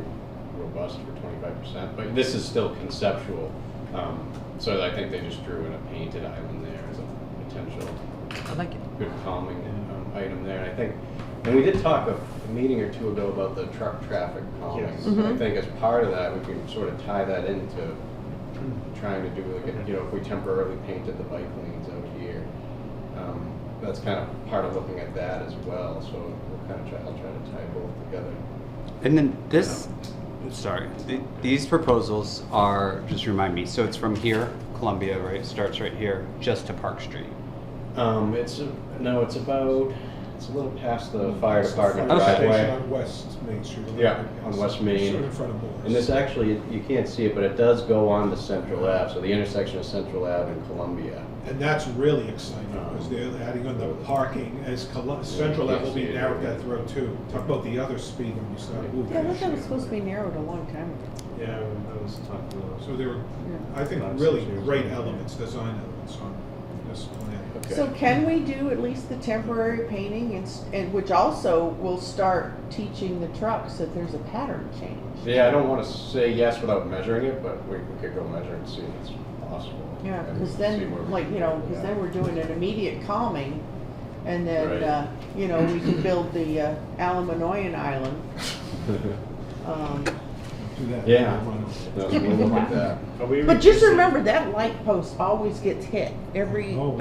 Speaker 11: robust for 25%. But this is still conceptual, so I think they just drew in a painted island there as a potential
Speaker 3: I like it.
Speaker 11: good calming item there. And I think, and we did talk a meeting or two ago about the truck traffic calming.
Speaker 2: Yes.
Speaker 11: And I think as part of that, we can sort of tie that into trying to do like, if we temporarily painted the bike lanes out here. That's kind of part of looking at that as well. So I'll try to tie both together.
Speaker 3: And then this, sorry, these proposals are, just remind me, so it's from here, Columbia, right? Starts right here, just to Park Street.
Speaker 11: It's a little past the fire department
Speaker 13: Fire station
Speaker 11: driveway.
Speaker 13: on West Main Street.
Speaker 11: Yeah, on West Main.
Speaker 13: Sort of in front of Moore's.
Speaker 11: And this actually, you can't see it, but it does go on to Central Ave, so the intersection of Central Ave and Columbia.
Speaker 13: And that's really exciting, because they're adding on the parking as Central
Speaker 11: Yeah,
Speaker 13: Ave will be
Speaker 11: yeah,
Speaker 13: narrowed
Speaker 11: yeah.
Speaker 13: that road too. Talk about the other speed when you start moving.
Speaker 1: Yeah, I thought that was supposed to be narrowed a long time ago.
Speaker 2: Yeah, I was talking about.
Speaker 13: So there were, I think,
Speaker 2: About
Speaker 13: really
Speaker 2: 6 years
Speaker 13: great
Speaker 2: ago.
Speaker 13: elements, design elements on this plan.
Speaker 11: Okay.
Speaker 1: So can we do at least the temporary painting, and which also will start teaching the trucks that there's a pattern change?
Speaker 11: Yeah, I don't want to say yes without measuring it, but we could go measure and see if it's possible.
Speaker 1: Yeah,
Speaker 11: And
Speaker 1: because
Speaker 11: see
Speaker 1: then,
Speaker 11: where we
Speaker 1: like,
Speaker 11: can
Speaker 1: you know,
Speaker 11: go with
Speaker 1: because
Speaker 11: that.
Speaker 1: then we're doing an immediate calming, and then,
Speaker 11: Right.
Speaker 1: you know, we can build the Alamanoyan Island.
Speaker 13: Do that.
Speaker 11: Yeah.
Speaker 13: Run
Speaker 11: No, we'll look at that.
Speaker 1: But just remember, that light post always gets hit every
Speaker 13: Oh.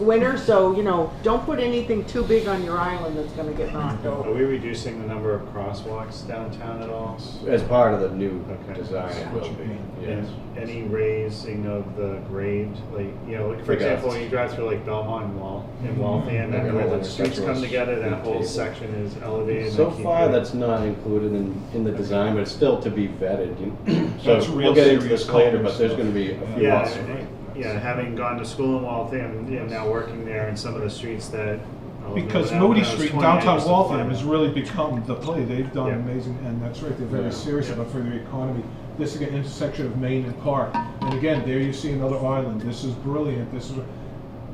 Speaker 1: winter, so, you know, don't put anything too big on your island that's gonna get knocked
Speaker 2: Are
Speaker 1: over.
Speaker 2: we reducing the number of crosswalks downtown at all?
Speaker 11: As part of the new
Speaker 2: Okay.
Speaker 11: design, it will be, yes.
Speaker 2: And any raising of the grade, like, you know, like, for
Speaker 11: Okay.
Speaker 2: example, when you drive through like Belmont and Waltham,
Speaker 11: That
Speaker 2: and
Speaker 11: whole
Speaker 2: where the streets
Speaker 11: intersection
Speaker 2: come
Speaker 11: was
Speaker 2: together, that whole
Speaker 11: big.
Speaker 2: section is elevated.
Speaker 11: So
Speaker 2: and keep
Speaker 11: far,
Speaker 2: it-
Speaker 11: that's not included in the design, but it's still to be vetted. So
Speaker 13: That's real
Speaker 11: we'll get into
Speaker 13: serious
Speaker 11: this later,
Speaker 13: calming
Speaker 11: but there's
Speaker 13: stuff.
Speaker 11: gonna be a few
Speaker 2: Yeah,
Speaker 11: lots.
Speaker 2: yeah, having gone to school in Waltham, you know, now working there in some of the streets that.
Speaker 13: Because
Speaker 2: when I
Speaker 13: Moody
Speaker 2: was
Speaker 13: Street in
Speaker 2: 20, I
Speaker 13: downtown
Speaker 2: used to
Speaker 13: Waltham
Speaker 2: fly
Speaker 13: has
Speaker 2: that.
Speaker 13: really become the play. They've done
Speaker 2: Yeah.
Speaker 13: amazing, and that's right, they're very
Speaker 11: Yeah.
Speaker 13: serious
Speaker 2: Yeah.
Speaker 13: about for their economy. This is an intersection of Main and Park. And again, there you see another island. This is brilliant.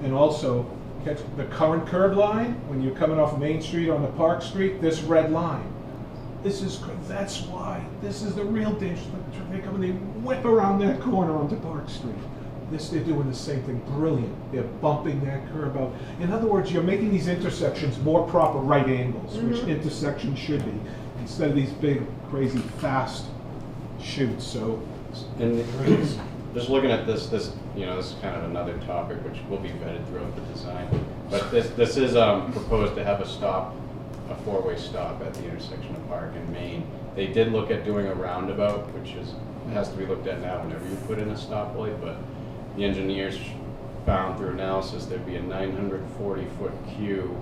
Speaker 13: And also, catch the current curb line, when you're coming off Main Street onto Park Street, this red line. That's why, this is the real danger. They come and they whip around that corner onto Park Street. They're doing the same thing, brilliant. They're bumping that curb out. In other words, you're making these intersections more proper right angles, which intersections should be, instead of these big, crazy, fast shoots, so.
Speaker 11: And just looking at this, you know, this is kind of another topic which will be vetted throughout the design. But this is proposed to have a four-way stop at the intersection of Park and Main. They did look at doing a roundabout, which has to be looked at now whenever you put in a stoplight, but the engineers found through analysis there'd be a 940-foot queue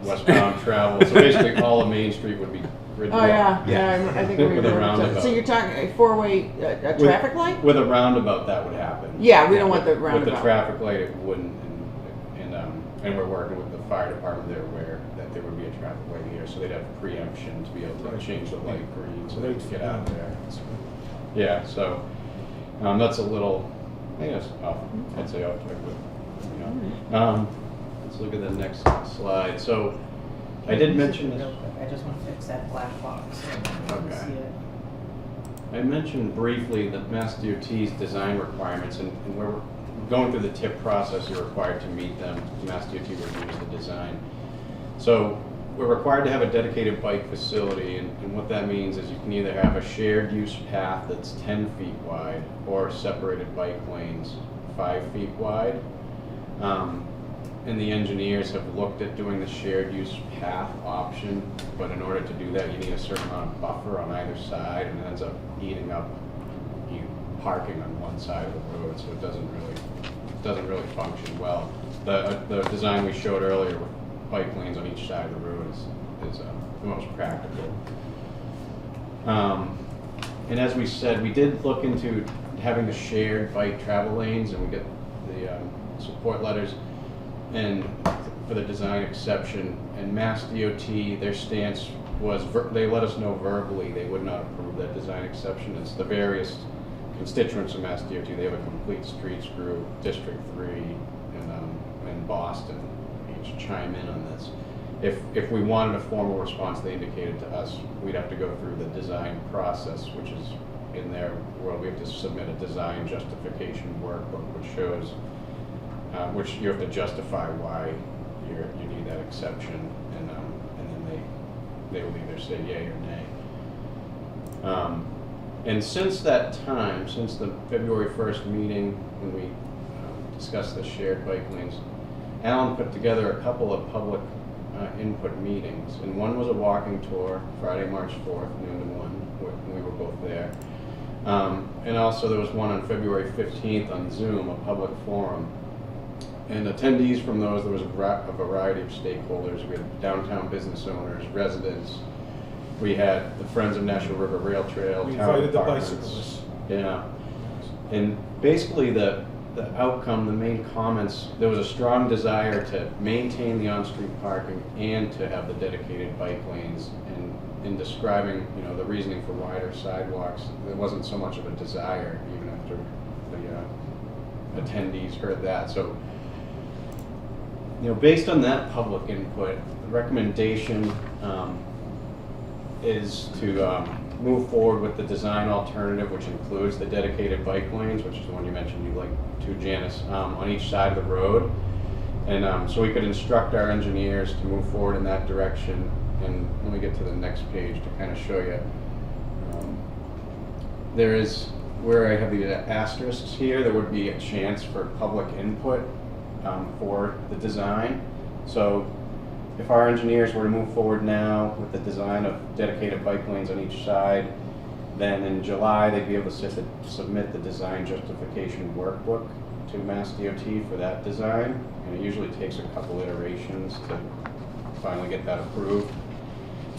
Speaker 11: westbound travel. So basically all of Main Street would be gridlocked.
Speaker 1: Oh, yeah, I think we're
Speaker 11: With a
Speaker 1: gonna,
Speaker 11: roundabout.
Speaker 1: so you're talking a four-way, a
Speaker 11: With-
Speaker 1: traffic light?
Speaker 11: With a roundabout, that would happen.
Speaker 1: Yeah, we don't want the
Speaker 11: With
Speaker 1: roundabout.
Speaker 11: the traffic light, it wouldn't, and we're working with the fire department, they're aware that there would be a traffic light here, so they'd have preemption to be able to change the light green, so they could get out there. Yeah, so, that's a little, I guess, I'd say off topic, but, you know. Let's look at the next slide. So, I did mention this.
Speaker 8: Real quick, I just want to fix that black box. So I can
Speaker 11: Okay.
Speaker 8: see it.
Speaker 11: I mentioned briefly the Mass DOT's design requirements, and we're going through the TIP process, you're required to meet them. Mass DOT reviews the design. So we're required to have a dedicated bike facility, and what that means is you can either have a shared use path that's 10 feet wide or separated bike lanes 5 feet wide. And the engineers have looked at doing the shared use path option, but in order to do that, you need a certain amount of buffer on either side, and it ends up eating up you parking on one side of the road, so it doesn't really function well. The design we showed earlier with bike lanes on each side of the road is the most practical. And as we said, we did look into having the shared bike travel lanes, and we get the support letters and for the design exception. And Mass DOT, their stance was they let us know verbally they would not approve that design exception. It's the various constituents of Mass DOT. They have a complete streets group, District 3, and Boston each chime in on this. If we wanted a formal response, they indicated to us we'd have to go through the design process, which is in their world. We have to submit a design justification workbook, which shows, which you have to justify why you need that exception, and then they will either say yay or nay. And since that time, since the February 1st meeting when we discussed the shared bike lanes, Alan put together a couple of public input meetings, and one was a walking tour, Friday, March 4th, noon to 1, we were both there. And also there was one on February 15th on Zoom, a public forum. And attendees from those, there was a variety of stakeholders. We had downtown business owners, residents. We had the Friends of National River Rail Trail,
Speaker 13: We
Speaker 11: town
Speaker 13: invited the
Speaker 11: departments.
Speaker 13: bicyclists.
Speaker 11: Yeah. And basically the outcome, the main comments, there was a strong desire to maintain the on-street parking and to have the dedicated bike lanes. And in describing, the reasoning for wider sidewalks, there wasn't so much of a desire even after the attendees heard that. So, based on that public input, the recommendation is to move forward with the design alternative, which includes the dedicated bike lanes, which is the one you mentioned you like to, Janice, on each side of the road. And so we could instruct our engineers to move forward in that direction. And let me get to the next page to kind of show you. There is, where I have the asterisks here, there would be a chance for public input for the design. So if our engineers were to move forward now with the design of dedicated bike lanes on each side, then in July they'd be able to submit the design justification workbook to Mass DOT for that design. And it usually takes a couple iterations to finally get that approved.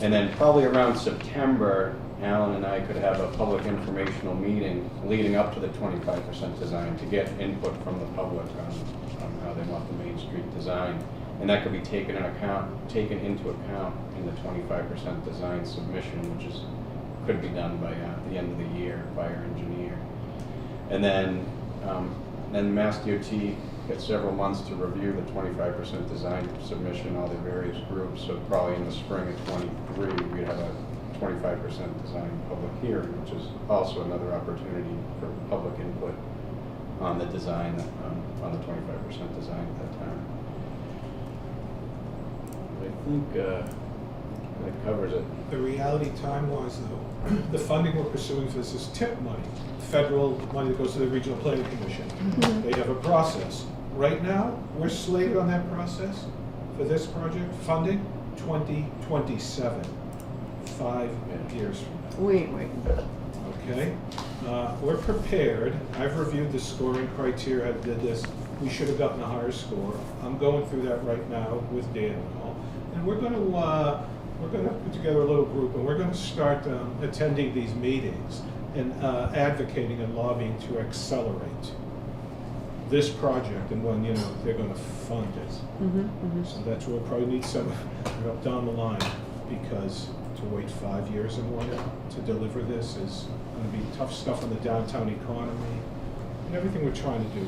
Speaker 11: And then probably around September, Alan and I could have a public informational meeting leading up to the 25% design to get input from the public on how they want the Main Street design. And that could be taken into account in the 25% design submission, which could be done by the end of the year by our engineer. And then Mass DOT gets several months to review the 25% design submission, all the various groups. So probably in the spring of 23, we'd have a 25% design public hearing, which is also another opportunity for public input on the design, on the 25% design at that time. I think that covers it.
Speaker 13: The reality time-wise, though, the funding we're pursuing for this is TIP money, federal money that goes to the Regional Planning Commission.
Speaker 1: Mm-hmm.
Speaker 13: They have a process. Right now, we're slated on that process for this project, funding 2027, 5 years from now.
Speaker 1: Wait.
Speaker 13: Okay? We're prepared. I've reviewed the scoring criteria. I did this. We should have gotten a higher score. I'm going through that right now with Dan and all. And we're going to put together a little group, and we're going to start attending these meetings and advocating and lobbying to accelerate this project, and when they're going to fund it. So that's where we'll probably need some help down the line, because to wait 5 years and more to deliver this is going to be tough stuff on the downtown economy and everything we're trying to do,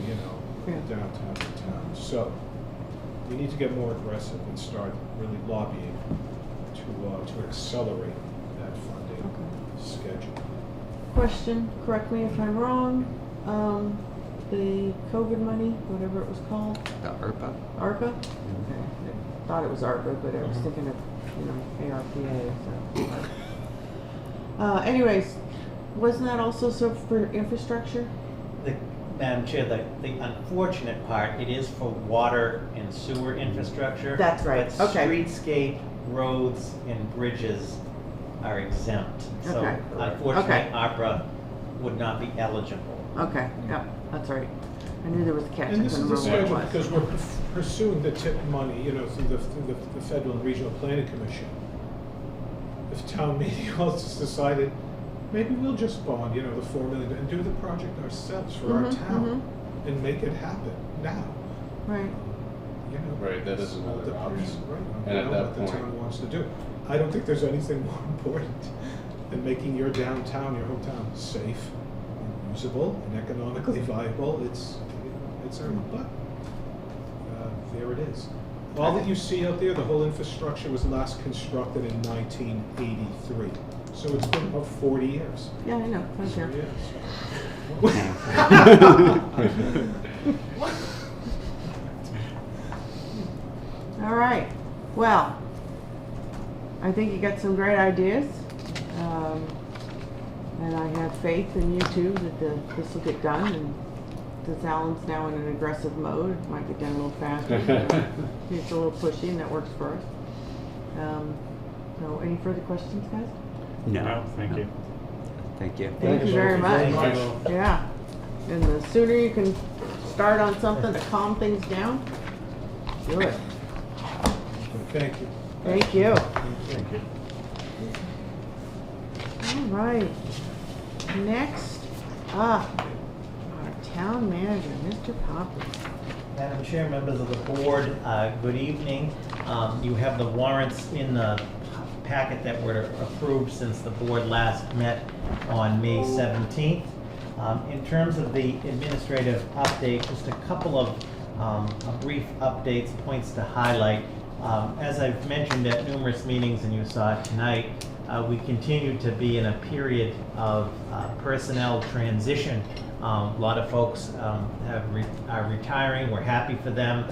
Speaker 13: downtown to town. So we need to get more aggressive and start really lobbying to accelerate that funding schedule.
Speaker 1: Question, correct me if I'm wrong, the COVID money, whatever it was called,
Speaker 3: The ARPA?
Speaker 1: ARPA? Okay. thought it was ARPA, but I was thinking of, ARPA, so. Anyways, wasn't that also for infrastructure?
Speaker 4: Madam Chair, the unfortunate part, it is for water and sewer infrastructure.
Speaker 1: That's right,
Speaker 4: But
Speaker 1: okay.
Speaker 4: streetscape, roads, and bridges are exempt. So
Speaker 1: Okay.
Speaker 4: unfortunately,
Speaker 1: Okay.
Speaker 4: ARPA would not be eligible.
Speaker 1: Okay, yeah, that's right. I knew there was a catch, I
Speaker 13: And this is
Speaker 1: couldn't
Speaker 13: the
Speaker 1: remember
Speaker 13: schedule
Speaker 1: what it
Speaker 13: because
Speaker 1: was.
Speaker 13: we're pursuing the tip money, through the Federal and Regional Planning Commission. If town meeting also decided, maybe we'll just bond, the $4 million and do the project ourselves for our town and make it happen now.
Speaker 1: Right.
Speaker 11: Right, that is
Speaker 13: It's all
Speaker 11: another
Speaker 13: depends,
Speaker 11: option.
Speaker 13: right, on,
Speaker 11: And at that
Speaker 13: what the
Speaker 11: point-
Speaker 13: town wants to do. I don't think there's anything more important than making your downtown, your hometown safe, and usable, and economically viable. It's early, but there it is. All that you see out there, the whole infrastructure was last constructed in 1983. So it's been about 40 years.
Speaker 1: Yeah, I know, thank you. All right, well, I think you got some great ideas. And I have faith in you too that this will get done, and since Alan's now in an aggressive mode, it might get done a little faster. It's a little pushy and that works for us. So any further questions, guys?
Speaker 3: No.
Speaker 2: Thank you.
Speaker 3: Thank you.
Speaker 1: Thank you very much.
Speaker 4: Thank you.
Speaker 1: Yeah, and the sooner you can start on something to calm things down, do it.
Speaker 13: Thank you.
Speaker 1: Thank you.
Speaker 2: Thank you.
Speaker 1: All right. Next up, our town manager, Mr. Poppy.
Speaker 4: Madam Chair, members of the board, good evening. You have the warrants in the packet that were approved since the board last met on May 17th. In terms of the administrative update, just a couple of brief updates, points to highlight. As I've mentioned at numerous meetings, and you saw it tonight, we continue to be in a period of personnel transition. A lot of folks are retiring. We're happy for them,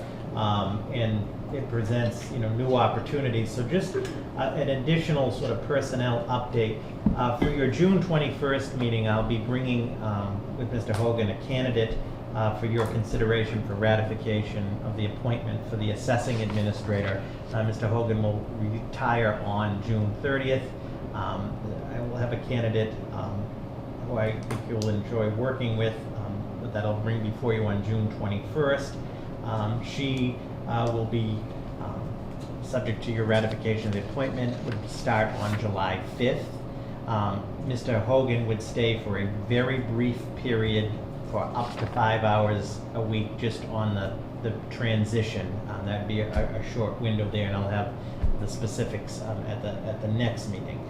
Speaker 4: and it presents new opportunities. So just an additional sort of personnel update. For your June 21st meeting, I'll be bringing with Mr. Hogan a candidate for your consideration for ratification of the appointment for the assessing administrator. Mr. Hogan will retire on June 30th. I will have a candidate who I think you'll enjoy working with, that I'll bring before you on June 21st. She will be subject to your ratification of the appointment, would start on July 5th. Mr. Hogan would stay for a very brief period for up to 5 hours a week just on the transition. That'd be a short window there, and I'll have the specifics at the next meeting.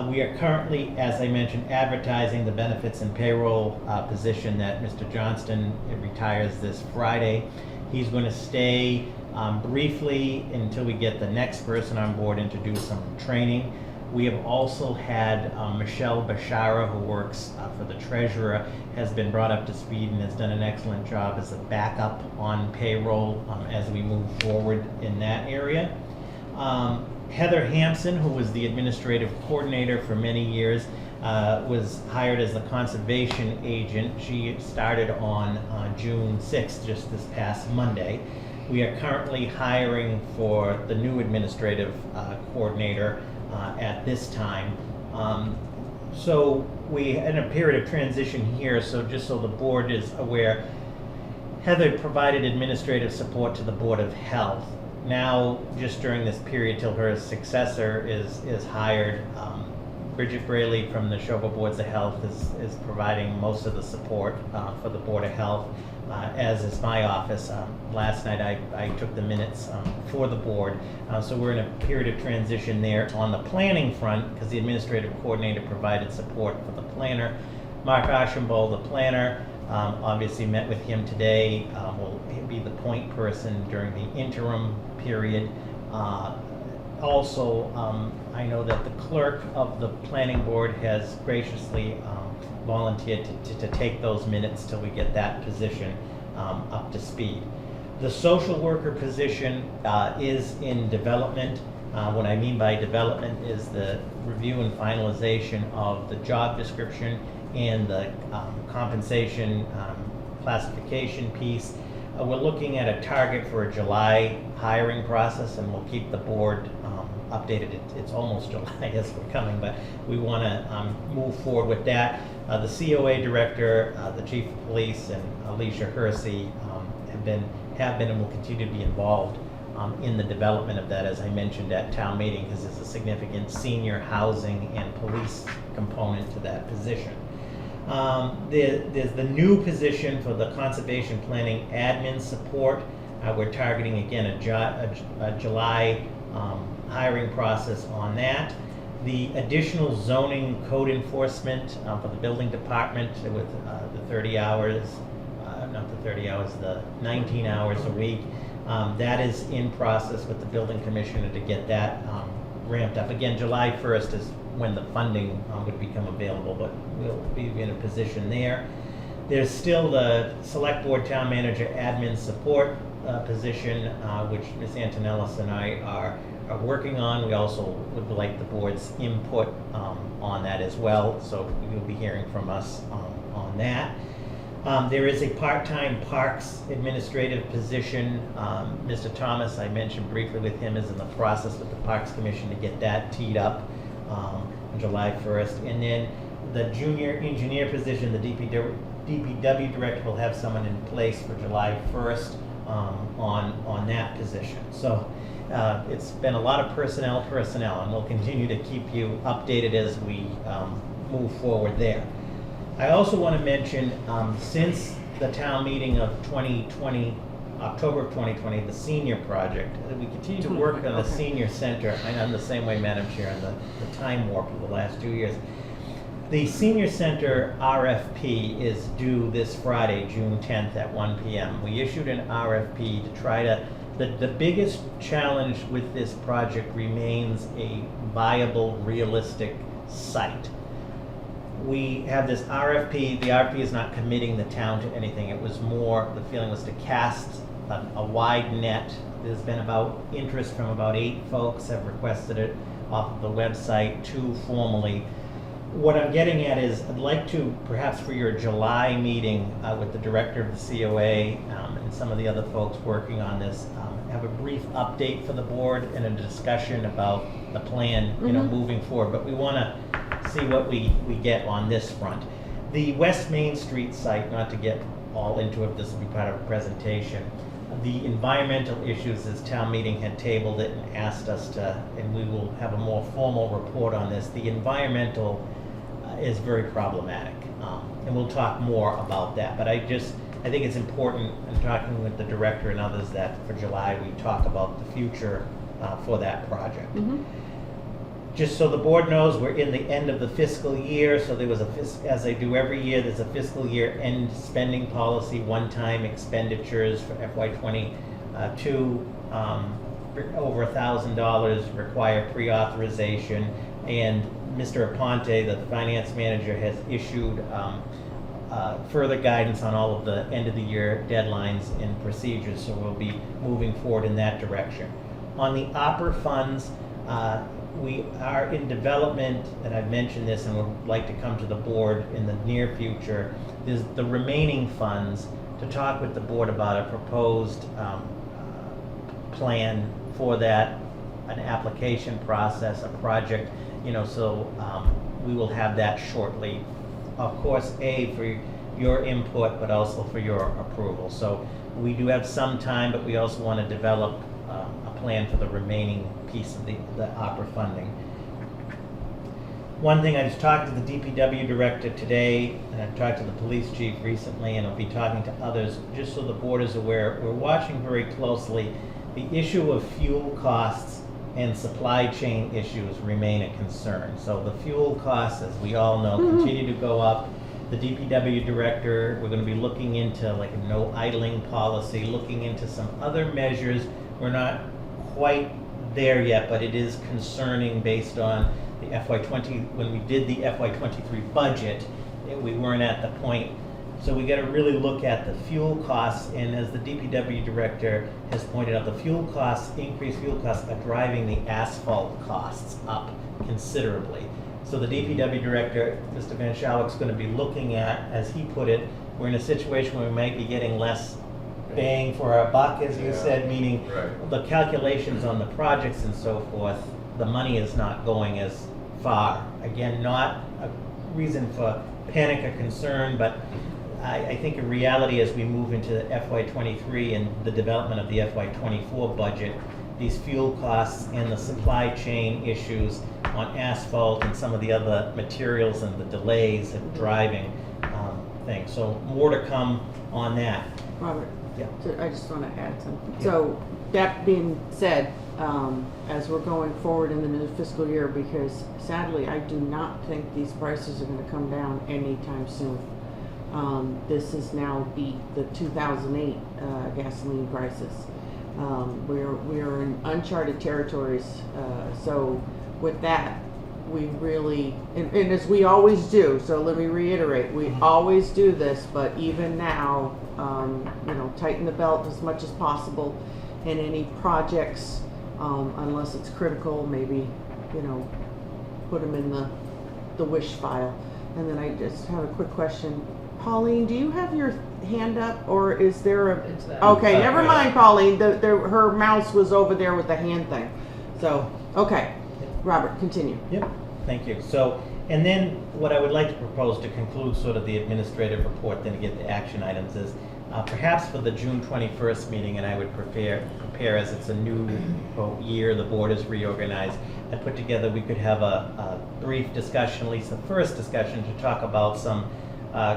Speaker 4: We are currently, as I mentioned, advertising the benefits and payroll position that Mr. Johnston retires this Friday. He's going to stay briefly until we get the next person on board and to do some training. We have also had Michelle Bashara, who works for the treasurer, has been brought up to speed and has done an excellent job as a backup on payroll as we move forward in that area. Heather Hampson, who was the administrative coordinator for many years, was hired as the conservation agent. She started on June 6th, just this past Monday. We are currently hiring for the new administrative coordinator at this time. So we are in a period of transition here, so just so the board is aware, Heather provided administrative support to the Board of Health. Now, just during this period till her successor is hired, Bridget Braley from the Neshoba Boards of Health is providing most of the support for the Board of Health, as is my office. Last night I took the minutes for the board, so we're in a period of transition there on the planning front because the administrative coordinator provided support for the planner. Mark Ashenbold, the planner, obviously met with him today, will be the point person during the interim period. Also, I know that the clerk of the planning board has graciously volunteered to take those minutes till we get that position up to speed. The social worker position is in development. What I mean by development is the review and finalization of the job description and the compensation classification piece. We're looking at a target for a July hiring process, and we'll keep the board updated. It's almost July as we're coming, but we want to move forward with that. The COA director, the chief of police, and Alicia Hersey have been and will continue to be involved in the development of that, as I mentioned at town meeting, because there's a significant senior housing and police component to that position. There's the new position for the conservation planning admin support. We're targeting again a July hiring process on that. The additional zoning code enforcement for the building department with the 30 hours, not the 30 hours, the 19 hours a week. That is in process with the building commissioner to get that ramped up. Again, July 1st is when the funding would become available, but we'll be in a position there. There's still the select board town manager admin support position, which Ms. Antonellis and I are working on. We also would like the board's input on that as well, so you'll be hearing from us on that. There is a part-time parks administrative position. Mr. Thomas, I mentioned briefly with him, is in the process with the Parks Commission to get that teed up on July 1st. And then the junior engineer position, the DPW director will have someone in place for July 1st on that position. So it's been a lot of personnel, and we'll continue to keep you updated as we move forward there. I also want to mention, since the town meeting of 2020, October of 2020, the senior project, we continue to work on the senior center. I'm the same way, Madam Chair, on the time warp of the last 2 years. The senior center RFP is due this Friday, June 10th at 1 p.m. We issued an RFP to try to, the biggest challenge with this project remains a viable, realistic site. We have this RFP. The RFP is not committing the town to anything. It was more, the feeling was to cast a wide net. There's been interest from about 8 folks have requested it off of the website, 2 formally. What I'm getting at is I'd like to, perhaps for your July meeting with the director of the COA and some of the other folks working on this, have a brief update for the board and a discussion about the plan, moving forward. But we want to see what we get on this front. The West Main Street site, not to get all into it, this will be part of a presentation. The environmental issues, as town meeting had tabled it and asked us to, and we will have a more formal report on this. The environmental is very problematic, and we'll talk more about that. But I think it's important, in talking with the director and others, that for July we talk about the future for that project. Just so the board knows, we're in the end of the fiscal year, so there was as I do every year, there's a fiscal year end spending policy, one-time expenditures for FY22, over $1,000 require pre-authorization, and Mr. Aponte, the finance manager, has issued further guidance on all of the end of the year deadlines and procedures, so we'll be moving forward in that direction. On the opera funds, we are in development, and I've mentioned this and would like to come to the board in the near future. There's the remaining funds to talk with the board about a proposed plan for that, an application process, a project, so we will have that shortly. Of course, for your input, but also for your approval. So we do have some time, but we also want to develop a plan for the remaining piece of the opera funding. One thing, I just talked to the DPW director today, and I've talked to the police chief recently, and I'll be talking to others, just so the board is aware. We're watching very closely. The issue of fuel costs and supply chain issues remain a concern. So the fuel costs, as we all know, continue to go up. The DPW director, we're going to be looking into like a no idling policy, looking into some other measures. We're not quite there yet, but it is concerning based on the FY20, when we did the FY23 budget, we weren't at the point So we got to really look at the fuel costs, and as the DPW director has pointed out, the fuel costs, increased fuel costs are driving the asphalt costs up considerably. So the DPW director, Mr. Van Schouwek's going to be looking at, as he put it, we're in a situation where we might be getting less bang for our buck, as you said, meaning the calculations on the projects and so forth, the money is not going as far. Again, not a reason for panic or concern, but I think in reality, as we move into FY23 and the development of the FY24 budget, these fuel costs and the supply chain issues on asphalt and some of the other materials and the delays of driving things. So more to come on that.
Speaker 1: Robert,
Speaker 4: Yeah.
Speaker 1: so I just want to add something. So that being said, as we're going forward in the new fiscal year, because sadly, I do not think these prices are going to come down anytime soon. This has now beat the 2008 gasoline prices. We are in uncharted territories. So with that, we really, and as we always do, so let me reiterate, we always do this, but even now, tighten the belt as much as possible, and any projects, unless it's critical, maybe, put them in the wish file. And then I just have a quick question. Pauline, do you have your hand up, or is there a?
Speaker 8: It's that.
Speaker 1: Okay, never mind, Pauline. Her mouse was over there with the hand thing. So, okay, Robert, continue.
Speaker 4: Yep, thank you. So, and then what I would like to propose to conclude sort of the administrative report, then to get the action items is perhaps for the June 21st meeting, and I would prepare as it's a new year, the board is reorganized. I put together, we could have a brief discussion, at least the first discussion, to talk about some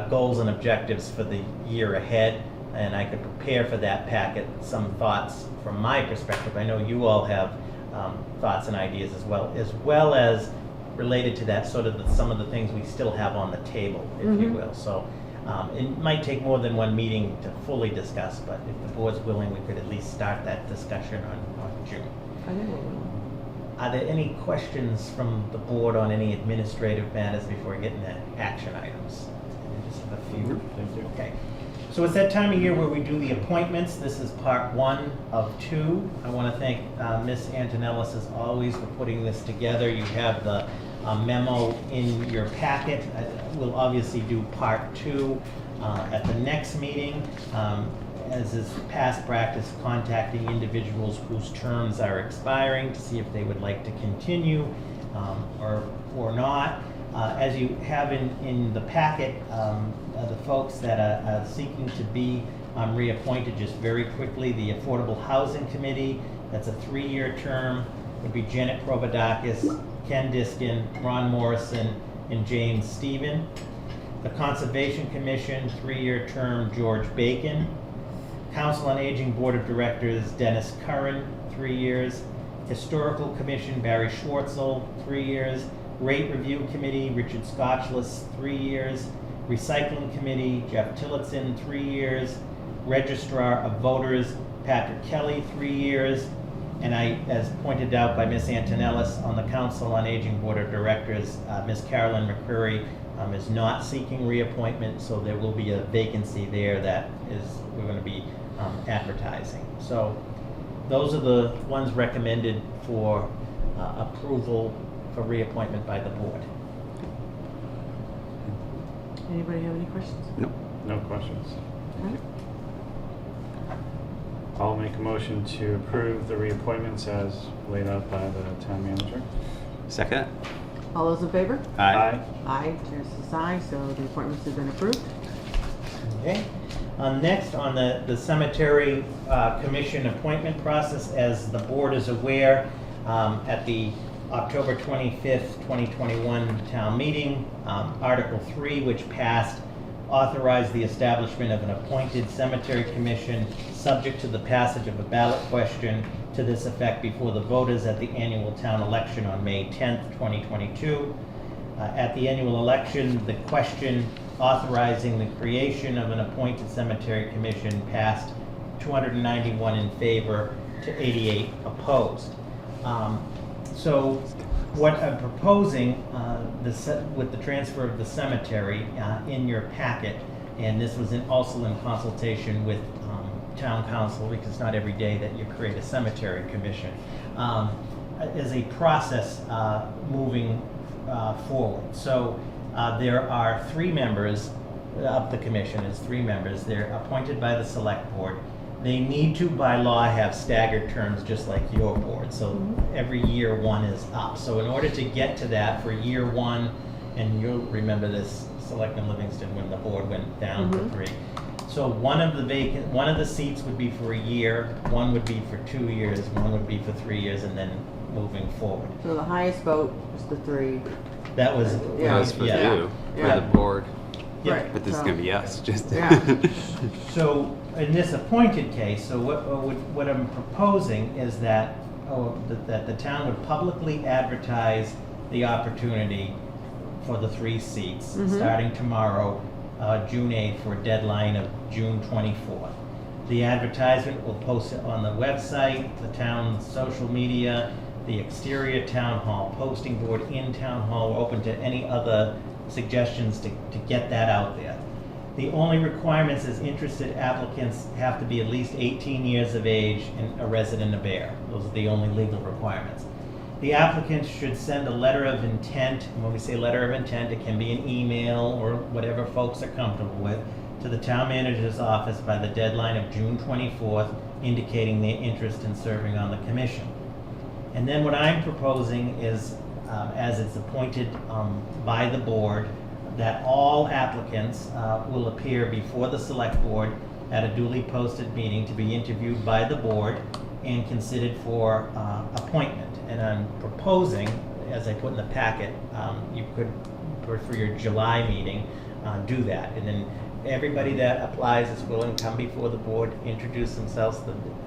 Speaker 4: goals and objectives for the year ahead, and I could prepare for that packet some thoughts from my perspective. I know you all have thoughts and ideas as well as related to that, sort of some of the things we still have on the table, if you will. So it might take more than one meeting to fully discuss, but if the board's willing, we could at least start that discussion on June.
Speaker 1: I think we're willing.
Speaker 4: Are there any questions from the board on any administrative matters before we get into action items? Just a few.
Speaker 2: Thank you.
Speaker 4: Okay. So it's that time of year where we do the appointments. This is part 1 of 2. I want to thank Ms. Antonellis, as always, for putting this together. You have the memo in your packet. We'll obviously do part 2 at the next meeting. As is past practice, contacting individuals whose terms are expiring to see if they would like to continue or not. As you have in the packet, the folks that are seeking to be reappointed, just very quickly, the Affordable Housing Committee, that's a 3-year term, would be Janet Provadakis, Ken Diskin, Ron Morrison, and James Stephen. The Conservation Commission, 3-year term, George Bacon. Council on Aging Board of Directors, Dennis Curran, 3 years. Historical Commission, Barry Schwartzel, 3 years. Rate Review Committee, Richard Scotchless, 3 years. Recycling Committee, Jeff Tillotson, 3 years. Registrar of Voters, Patrick Kelly, 3 years. And as pointed out by Ms. Antonellis, on the Council on Aging Board of Directors, Ms. Carolyn McCreary is not seeking reappointment, so there will be a vacancy there that we're going to be advertising. So those are the ones recommended for approval for reappointment by the board.
Speaker 1: Anybody have any questions?
Speaker 3: Nope.
Speaker 2: No questions.
Speaker 1: All right.
Speaker 2: I'll make a motion to approve the reappointments as laid out by the town manager.
Speaker 3: Second?
Speaker 1: All those in favor?
Speaker 3: Aye.
Speaker 1: Aye, chair says aye, so the appointments have been approved.
Speaker 4: Okay. Next, on the cemetery commission appointment process, as the board is aware, at the October 25th, 2021 town meeting, Article 3, which passed, authorized the establishment of an appointed cemetery commission subject to the passage of a ballot question to this effect before the voters at the annual town election on May 10th, 2022. At the annual election, the question authorizing the creation of an appointed cemetery commission passed 291 in favor to 88 opposed. So what I'm proposing with the transfer of the cemetery in your packet, And this was also in consultation with town council, because it's not every day that you create a cemetery commission, as a process moving forward. So there are 3 members of the commission, is 3 members. They're appointed by the select board. They need to, by law, have staggered terms just like your board. So every year one is up. So in order to get to that for year 1, and you'll remember this, Selectman Livingston, when the board went down to 3. So one of the seats would be for a year, one would be for 2 years, one would be for 3 years, and then moving forward.
Speaker 1: So the highest vote was the 3.
Speaker 4: That was,
Speaker 1: Yeah.
Speaker 3: That was for
Speaker 4: yeah.
Speaker 3: you, for
Speaker 1: Yeah.
Speaker 3: the board.
Speaker 4: Yeah.
Speaker 1: Right.
Speaker 3: But this is
Speaker 1: So-
Speaker 3: gonna be us, just.
Speaker 1: Yeah.
Speaker 4: So in this appointed case, so what I'm proposing is that the town would publicly advertise the opportunity for the 3 seats, starting tomorrow, June 8th, for a deadline of June 24th. The advertisement will post it on the website, the town's social media, the exterior town hall posting board in town hall, open to any other suggestions to get that out there. The only requirements is interested applicants have to be at least 18 years of age and a resident of Ayer. Those are the only legal requirements. The applicant should send a letter of intent, and when we say letter of intent, it can be an email or whatever folks are comfortable with, to the town manager's office by the deadline of June 24th, indicating their interest in serving on the commission. And then what I'm proposing is, as it's appointed by the board, that all applicants will appear before the select board at a duly posted meeting to be interviewed by the board and considered for appointment. And I'm proposing, as I put in the packet, you could, for your July meeting, do that. And then everybody that applies is willing to come before the board, introduce themselves.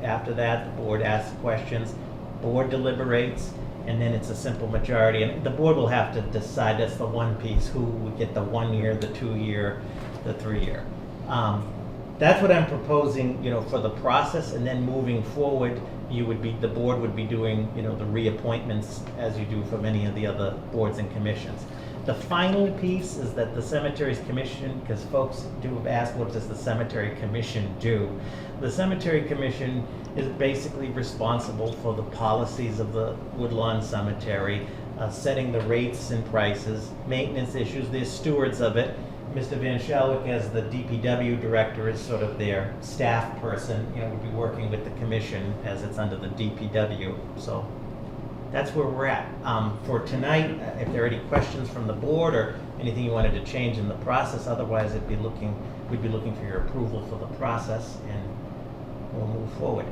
Speaker 4: After that, the board asks questions, board deliberates, and then it's a simple majority. And the board will have to decide, that's the one piece, who would get the 1 year, the 2 year, the 3 year. That's what I'm proposing, for the process, and then moving forward, the board would be doing, the reappointments as you do for many of the other boards and commissions. The final piece is that the Cemeteries Commission, because folks do have asked, what does the Cemetery Commission do? The Cemetery Commission is basically responsible for the policies of the Woodlawn Cemetery, setting the rates and prices, maintenance issues. They're stewards of it. Mr. Van Shalwick, as the DPW director, is sort of their staff person, would be working with the commission as it's under the DPW. So that's where we're at. For tonight, if there are any questions from the board or anything you wanted to change in the process, otherwise we'd be looking for your approval for the process, and we'll move forward.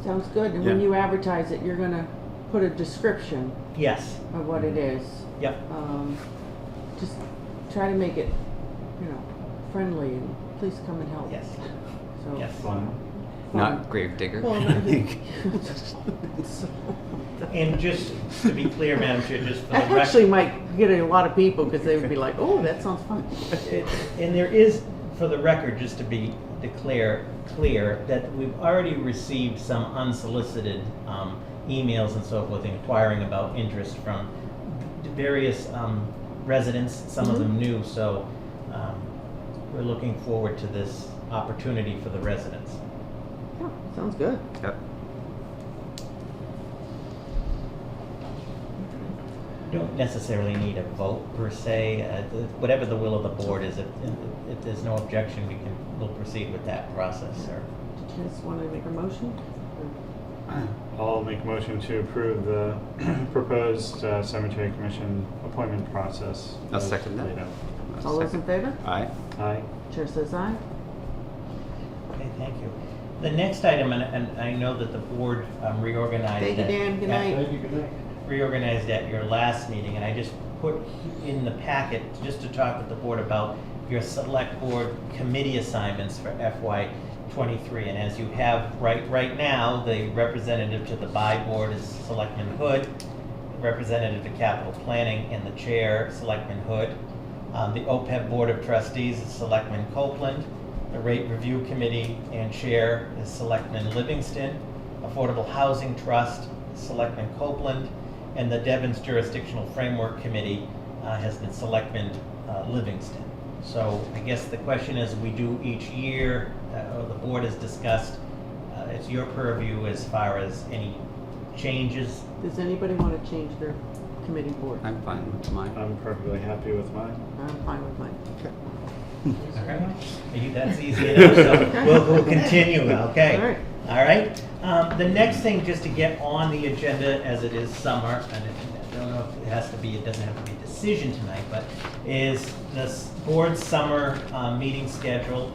Speaker 1: Sounds good. And when
Speaker 3: Yeah.
Speaker 1: you advertise it, you're gonna put a description
Speaker 4: Yes.
Speaker 1: of what it is.
Speaker 4: Yep.
Speaker 1: Just try to make it, friendly, and please come and help.
Speaker 4: Yes.
Speaker 1: So,
Speaker 4: Yes.
Speaker 2: Fun.
Speaker 3: Not grave digger.
Speaker 1: Well,
Speaker 4: And just to be clear, Madam Chair, just for the
Speaker 1: that
Speaker 4: record.
Speaker 1: actually might get a lot of people, because they would be like, oh, that sounds fun.
Speaker 4: And there is, for the record, just to be clear, that we've already received some unsolicited emails and so forth inquiring about interest from various residents, some of them new, so we're looking forward to this opportunity for the residents.
Speaker 1: Yeah, sounds good.
Speaker 3: Yep.
Speaker 4: You don't necessarily need a vote per se, whatever the will of the board is, if there's no objection, we'll proceed with that process, sir.
Speaker 1: Did you just want to make a motion?
Speaker 2: I'll make a motion to approve the proposed cemetery commission appointment process.
Speaker 3: I'll second that.
Speaker 2: laid out.
Speaker 1: All those in favor?
Speaker 3: Aye.
Speaker 2: Aye.
Speaker 1: Chair says aye.
Speaker 4: Okay, thank you. The next item, and I know that the board reorganized.
Speaker 1: Thank you,
Speaker 4: at-
Speaker 1: Dan. Good
Speaker 4: at-
Speaker 1: night.
Speaker 4: Reorganized at your last meeting, and I just put in the packet just to talk with the board about your select board committee assignments for FY '23. And as you have right now, the representative to the buy board is Selectman Hood, representative to capital planning, and the chair, Selectman Hood. The OPEB Board of Trustees is Selectman Copeland. The Rate Review Committee and chair is Selectman Livingston. Affordable Housing Trust, Selectman Copeland. And the Devon's Jurisdictional Framework Committee has been Selectman Livingston. So I guess the question is, we do each year, or the board has discussed, it's your purview as far as any changes.
Speaker 1: Does anybody want to change their committee board?
Speaker 3: I'm fine with mine.
Speaker 2: I'm perfectly happy with mine.
Speaker 1: I'm fine with mine.
Speaker 4: All right. That's easy enough, so we'll continue, okay?
Speaker 1: All right.
Speaker 4: All right. The next thing, just to get on the agenda, as it is summer, and I don't know if it has to be, it doesn't have to be a decision tonight, but is this board's summer meeting schedule.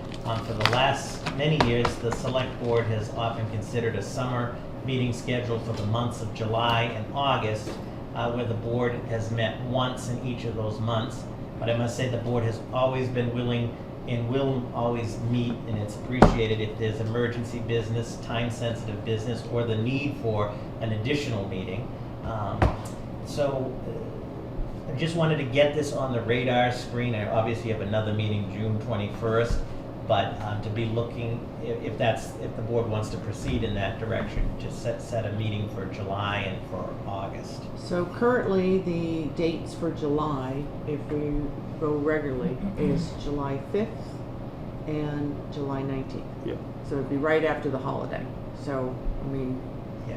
Speaker 4: For the last many years, the select board has often considered a summer meeting schedule for the months of July and August, where the board has met once in each of those months. But I must say the board has always been willing and will always meet, and it's appreciated if there's emergency business, time-sensitive business, or the need for an additional meeting. So I just wanted to get this on the radar screen. I obviously have another meeting June 21st, but to be looking, if the board wants to proceed in that direction, to set a meeting for July and for August.
Speaker 1: So currently, the dates for July, if we go regularly, is July 5th and July 19th.
Speaker 3: Yeah.
Speaker 1: So it'd be right after the holiday. So, I mean,
Speaker 4: Yeah.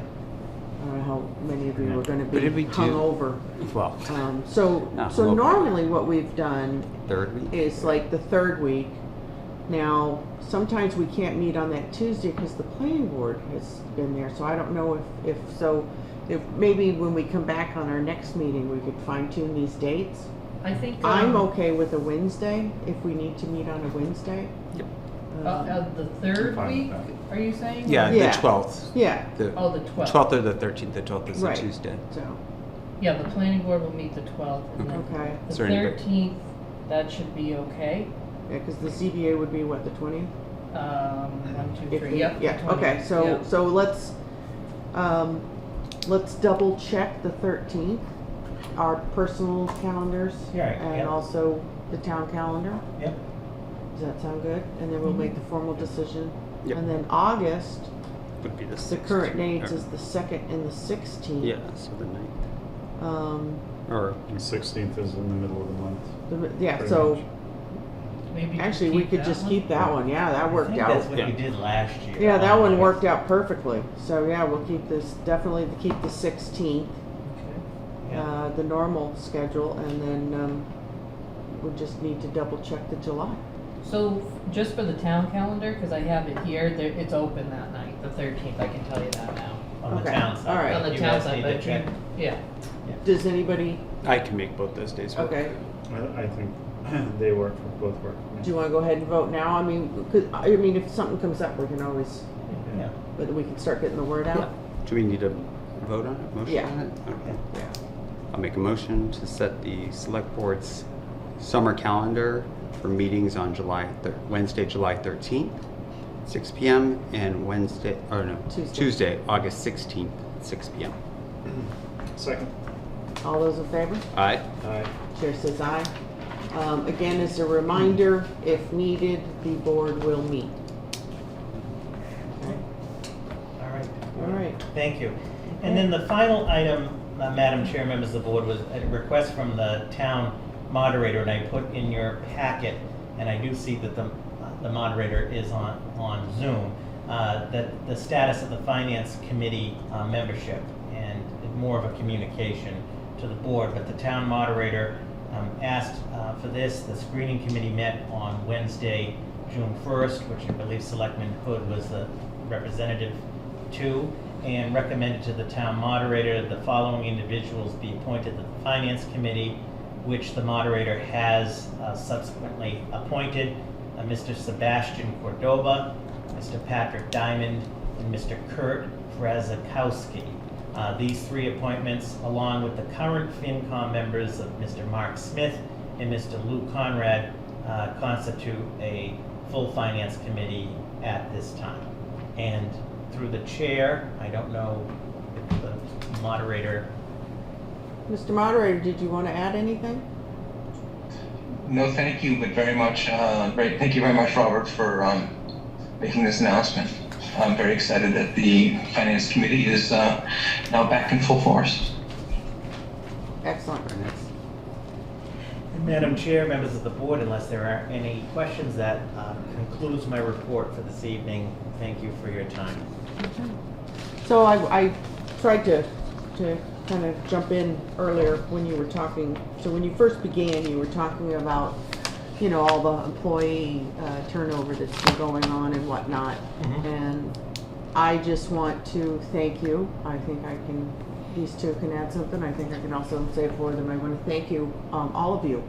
Speaker 1: I don't know how many of you are going to
Speaker 3: But did we
Speaker 1: be
Speaker 3: do-
Speaker 1: hungover.
Speaker 3: Well,
Speaker 1: So
Speaker 3: Not
Speaker 1: so
Speaker 3: hungover.
Speaker 1: normally what we've done
Speaker 3: third week?
Speaker 1: is like the third week. Now, sometimes we can't meet on that Tuesday because the planning board has been there, so I don't know if maybe when we come back on our next meeting, we could fine tune these dates.
Speaker 8: I think.
Speaker 1: I'm okay with a Wednesday, if we need to meet on a Wednesday.
Speaker 3: Yep.
Speaker 8: The third
Speaker 2: I'm fine
Speaker 8: week,
Speaker 2: with
Speaker 8: are you saying?
Speaker 3: Yeah,
Speaker 1: Yeah.
Speaker 3: the 12th.
Speaker 1: Yeah,
Speaker 3: The
Speaker 8: Oh, the 12th.
Speaker 3: 12th or the 13th. The 12th is
Speaker 1: Right.
Speaker 3: a Tuesday.
Speaker 1: so,
Speaker 8: Yeah, the planning board will meet the 12th. And then
Speaker 1: okay.
Speaker 8: the
Speaker 3: Is there anybody-
Speaker 8: 13th, that should be okay.
Speaker 1: Yeah, because the ZBA would be what, the 20th?
Speaker 8: 1, 2,
Speaker 1: If
Speaker 8: 3,
Speaker 1: we-
Speaker 8: yep. the
Speaker 1: Yeah,
Speaker 8: 20th,
Speaker 1: okay, so,
Speaker 8: yeah.
Speaker 1: so let's double check the 13th, our personal calendars.
Speaker 4: Yeah,
Speaker 1: And
Speaker 4: yep.
Speaker 1: also the town calendar.
Speaker 4: Yep.
Speaker 1: Does that sound good? And then we'll make the formal decision.
Speaker 3: Yep.
Speaker 1: And then August,
Speaker 3: Would be the
Speaker 1: the
Speaker 3: 16th.
Speaker 1: current dates
Speaker 3: or-
Speaker 1: is the 2nd and the 16th.
Speaker 3: Yeah, so the 9th. Or
Speaker 2: The 16th is in the middle of the month.
Speaker 1: Yeah,
Speaker 2: pretty
Speaker 1: so
Speaker 2: much.
Speaker 8: Maybe
Speaker 1: actually, we
Speaker 8: keep
Speaker 1: could
Speaker 8: that
Speaker 1: just
Speaker 8: one?
Speaker 1: keep that one. Yeah, that
Speaker 4: I
Speaker 1: worked
Speaker 4: think
Speaker 1: out.
Speaker 4: that's what
Speaker 3: Yeah.
Speaker 4: you did last year.
Speaker 1: Yeah, that one worked out perfectly. So yeah, we'll keep this, definitely keep the 16th,
Speaker 4: Yeah.
Speaker 1: the normal schedule, and then we just need to double check the July.
Speaker 8: So, just for the town calendar, because I have it here, it's open that night, the 13th, I can tell you that now.
Speaker 4: On the
Speaker 1: Okay,
Speaker 4: town side.
Speaker 1: all right.
Speaker 8: On the
Speaker 4: You
Speaker 8: town
Speaker 4: guys
Speaker 8: side,
Speaker 4: need to
Speaker 8: but
Speaker 4: check.
Speaker 8: yeah.
Speaker 1: Does anybody,
Speaker 3: I can make both those days work.
Speaker 1: okay,
Speaker 2: I think they work, both work for me.
Speaker 1: do you want to go ahead and vote now? I mean, if something comes up, we can always,
Speaker 4: Yeah.
Speaker 1: but we can start getting the word out.
Speaker 3: Do we need to vote on it? Motion
Speaker 1: Yeah.
Speaker 3: on it? Okay.
Speaker 1: Yeah.
Speaker 3: I'll make a motion to set the select board's summer calendar for meetings on Wednesday, July 13th, 6 p.m. and Tuesday, August 16th, 6 p.m.
Speaker 2: Second.
Speaker 1: All those in favor?
Speaker 3: Aye.
Speaker 2: Aye.
Speaker 1: Chair says aye. Again, as a reminder, if needed, the board will meet. Okay.
Speaker 4: All right.
Speaker 1: All right.
Speaker 4: Thank you. And then the final item, Madam Chair, members of the board, was a request from the town moderator, and I put in your packet, and I do see that the moderator is on Zoom, that the status of the Finance Committee membership, and more of a communication to the board, but the town moderator asked for this. The screening committee met on Wednesday, June 1st, which I believe Selectman Hood was the representative to, and recommended to the town moderator the following individuals be appointed to the Finance Committee, which the moderator has subsequently appointed: Mr. Sebastian Cordova, Mr. Patrick Diamond, and Mr. Kurt Brazakowski. These three appointments, along with the current FinCom members of Mr. Mark Smith and Mr. Lou Conrad, constitute a full Finance Committee at this time. And through the chair, I don't know if the moderator.
Speaker 1: Mr. Moderator, did you want to add anything?
Speaker 14: No, thank you, but very much, great. Thank you very much, Robert, for making this announcement. I'm very excited that the Finance Committee is now back in full force.
Speaker 1: Excellent.
Speaker 4: And Madam Chair, members of the board, unless there are any questions, that concludes my report for this evening. Thank you for your time.
Speaker 1: So I tried to kind of jump in earlier when you were talking. So when you first began, you were talking about, all the employee turnover that's been going on and whatnot. And I just want to thank you. I think these two can add something. I think I can also say it for them. I want to thank you, all of you,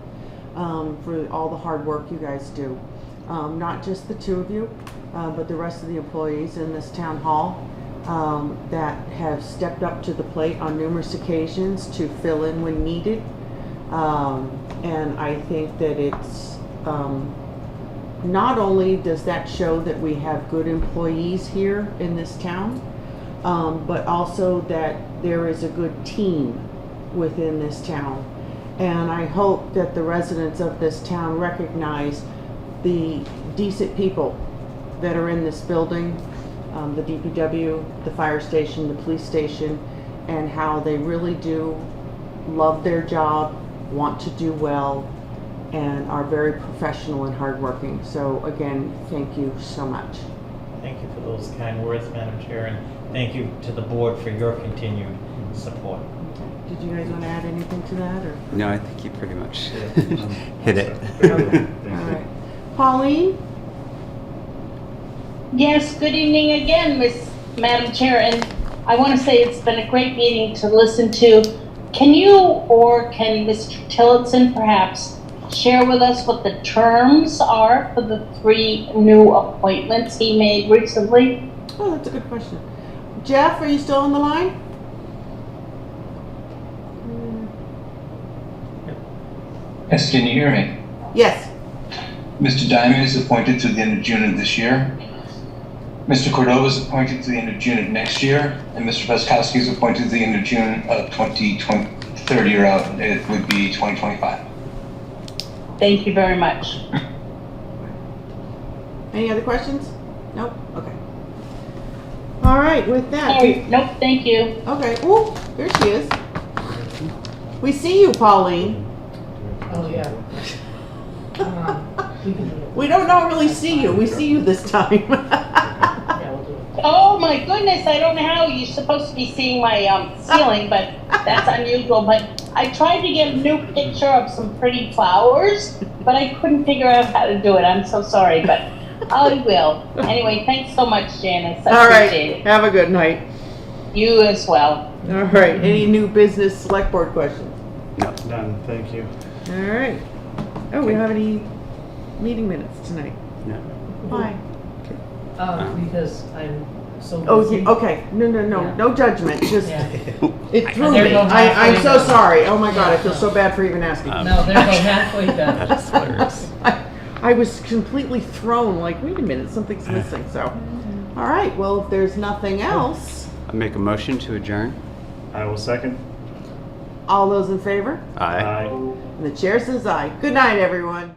Speaker 1: for all the hard work you guys do. Not just the two of you, but the rest of the employees in this town hall that have stepped up to the plate on numerous occasions to fill in when needed. And I think that it's not only does that show that we have good employees here in this town, but also that there is a good team within this town. And I hope that the residents of this town recognize the decent people that are in this building, the DPW, the fire station, the police station, and how they really do love their job, want to do well, and are very professional and hardworking. So again, thank you so much.
Speaker 4: Thank you for those kind words, Madam Chair, and thank you to the board for your continued support.
Speaker 1: Did you guys want to add anything to that, or?
Speaker 3: No, I think you pretty much hit it.
Speaker 1: Okay. All right. Pauline?
Speaker 12: Yes, good evening again, Madam Chair, and I want to say it's been a great meeting to listen to. Can you or can Mr. Tillotson perhaps share with us what the terms are for the 3 new appointments he made recently?
Speaker 1: Oh, that's a good question. Jeff, are you still on the line?
Speaker 14: Yes, can you hear me?
Speaker 1: Yes.
Speaker 14: Mr. Diamond is appointed to the end of June of this year. Mr. Cordova is appointed to the end of June of next year, and Mr. Peskowski is appointed to the end of June of 2030, year out. It would be 2025.
Speaker 12: Thank you very much.
Speaker 1: Any other questions? Nope? Okay. All right, with that.
Speaker 12: Sorry, nope, thank you.
Speaker 1: Okay. Ooh, there she is. We see you, Pauline.
Speaker 8: Oh, yeah.
Speaker 1: We don't normally see you. We see you this time.
Speaker 12: Oh my goodness, I don't know how you're supposed to be seeing my ceiling, but that's unusual. But I tried to get a new picture of some pretty flowers, but I couldn't figure out how to do it. I'm so sorry, but I will. Anyway, thanks so much, Janice. I
Speaker 1: All
Speaker 12: appreciate
Speaker 1: right.
Speaker 12: it.
Speaker 1: Have a good night.
Speaker 12: You as well.
Speaker 1: All right. Any new business select board questions?
Speaker 3: No.
Speaker 2: Done, thank you.
Speaker 1: All right. Oh, we don't have any meeting minutes tonight.
Speaker 3: No.
Speaker 1: Why?
Speaker 8: Because I'm so
Speaker 1: Oh,
Speaker 8: busy.
Speaker 1: yeah, okay. No,
Speaker 8: Yeah.
Speaker 1: no judgment. Just
Speaker 8: Yeah.
Speaker 1: it threw
Speaker 8: There
Speaker 1: me.
Speaker 8: you go,
Speaker 1: I'm so
Speaker 8: halfway.
Speaker 1: sorry. Oh my God, I feel
Speaker 8: Yeah.
Speaker 1: so bad for even asking.
Speaker 8: No, there go halfway done.
Speaker 3: That's hilarious.
Speaker 1: I was completely thrown. Like, wait a minute, something's missing. So, all right. Well, if there's nothing else,
Speaker 3: I make a motion to adjourn.
Speaker 2: I will second.
Speaker 1: all those in favor?
Speaker 3: Aye.
Speaker 2: Aye.
Speaker 1: And the chair says aye. Good night, everyone.